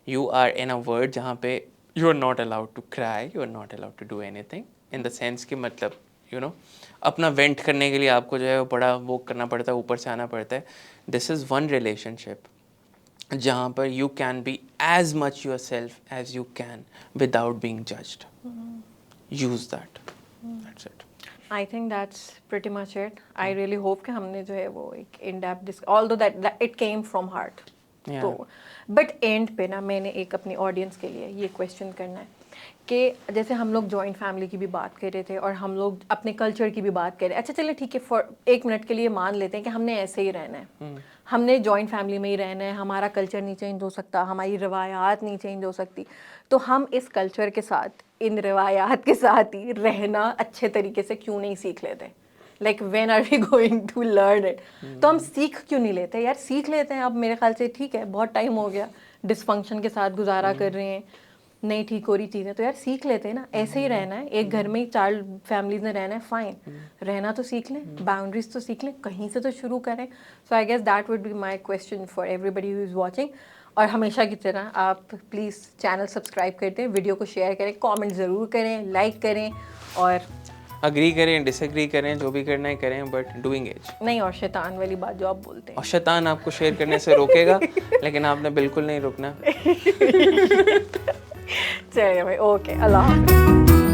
You are in a world جہاں پہ you are not allowed to cry, you are not allowed to do anything, in the sense کہ مطلب یو نو اپنا وینٹ کرنے کے لیے آپ کو جو ہے بڑا وہ کرنا پڑتا ہے, اوپر سے آنا پڑتا ہے. دس از ون ریلیشن شپ جہاں پر you can be as much yourself as you can without being judged. Use that. That's it. I think that's pretty much it. I really hope کہ ہم نے جو ہے وہ ایک in depth although that it came from heart. تو but and پہ نا میں نے ایک اپنی آڈینس کے لیے یہ کویشچن کرنا ہے کہ جیسے ہم لوگ جوائنٹ فیملی کی بھی بات کر رہے تھے اور ہم لوگ اپنے کلچر کی بھی بات کر رہے ہیں. اچھا چلیں ٹھیک ہے, فار ایک منٹ کے لیے مان لیتے ہیں کہ ہم نے ایسے ہی رہنا ہے, ہم نے جوائنٹ فیملی میں ہی رہنا ہے, ہمارا کلچر نہیں چینج ہو سکتا, ہماری روایات نہیں چینج ہو سکتی. تو ہم اس کلچر کے ساتھ, ان روایات کے ساتھ ہی رہنا اچھے طریقے سے کیوں نہیں سیکھ لیتے. Like when are we going to learn it. تو ہم سیکھ کیوں نہیں لیتے یار, سیکھ لیتے ہیں. اب میرے خیال سے ٹھیک ہے, بہت ٹائم ہو گیا ڈسفنکشن کے ساتھ گزارا کر رہے ہیں, نہیں ٹھیک ہو رہی چیزیں, تو یار سیکھ لیتے ہیں نا. ایسے ہی رہنا ہے, ایک گھر میں ہی 4 فیملیز میں رہنا ہے, فائن, رہنا تو سیکھ لیں, باؤنڈریز تو سیکھ لیں, کہیں سے تو شروع کریں. So I guess that would be my question for everybody who is watching. اور ہمیشہ کی طرح آپ پلیز چینل سبسکرائب کر دیں, ویڈیو کو شیئر کریں, کامنٹ ضرور کریں, لائک کریں, اور اگری کریں, ڈس ایگری کریں, جو بھی کرنا ہے کریں, بٹ ڈوئنگ اٹ. نہیں, اور شیطان والی بات جو آپ بولتے ہیں, اور شیطان آپ کو شیئر کرنے سے روکے گا لیکن آپ نے بالکل نہیں رکنا. چلیے بھائی, اوکے, اللہ حافظ.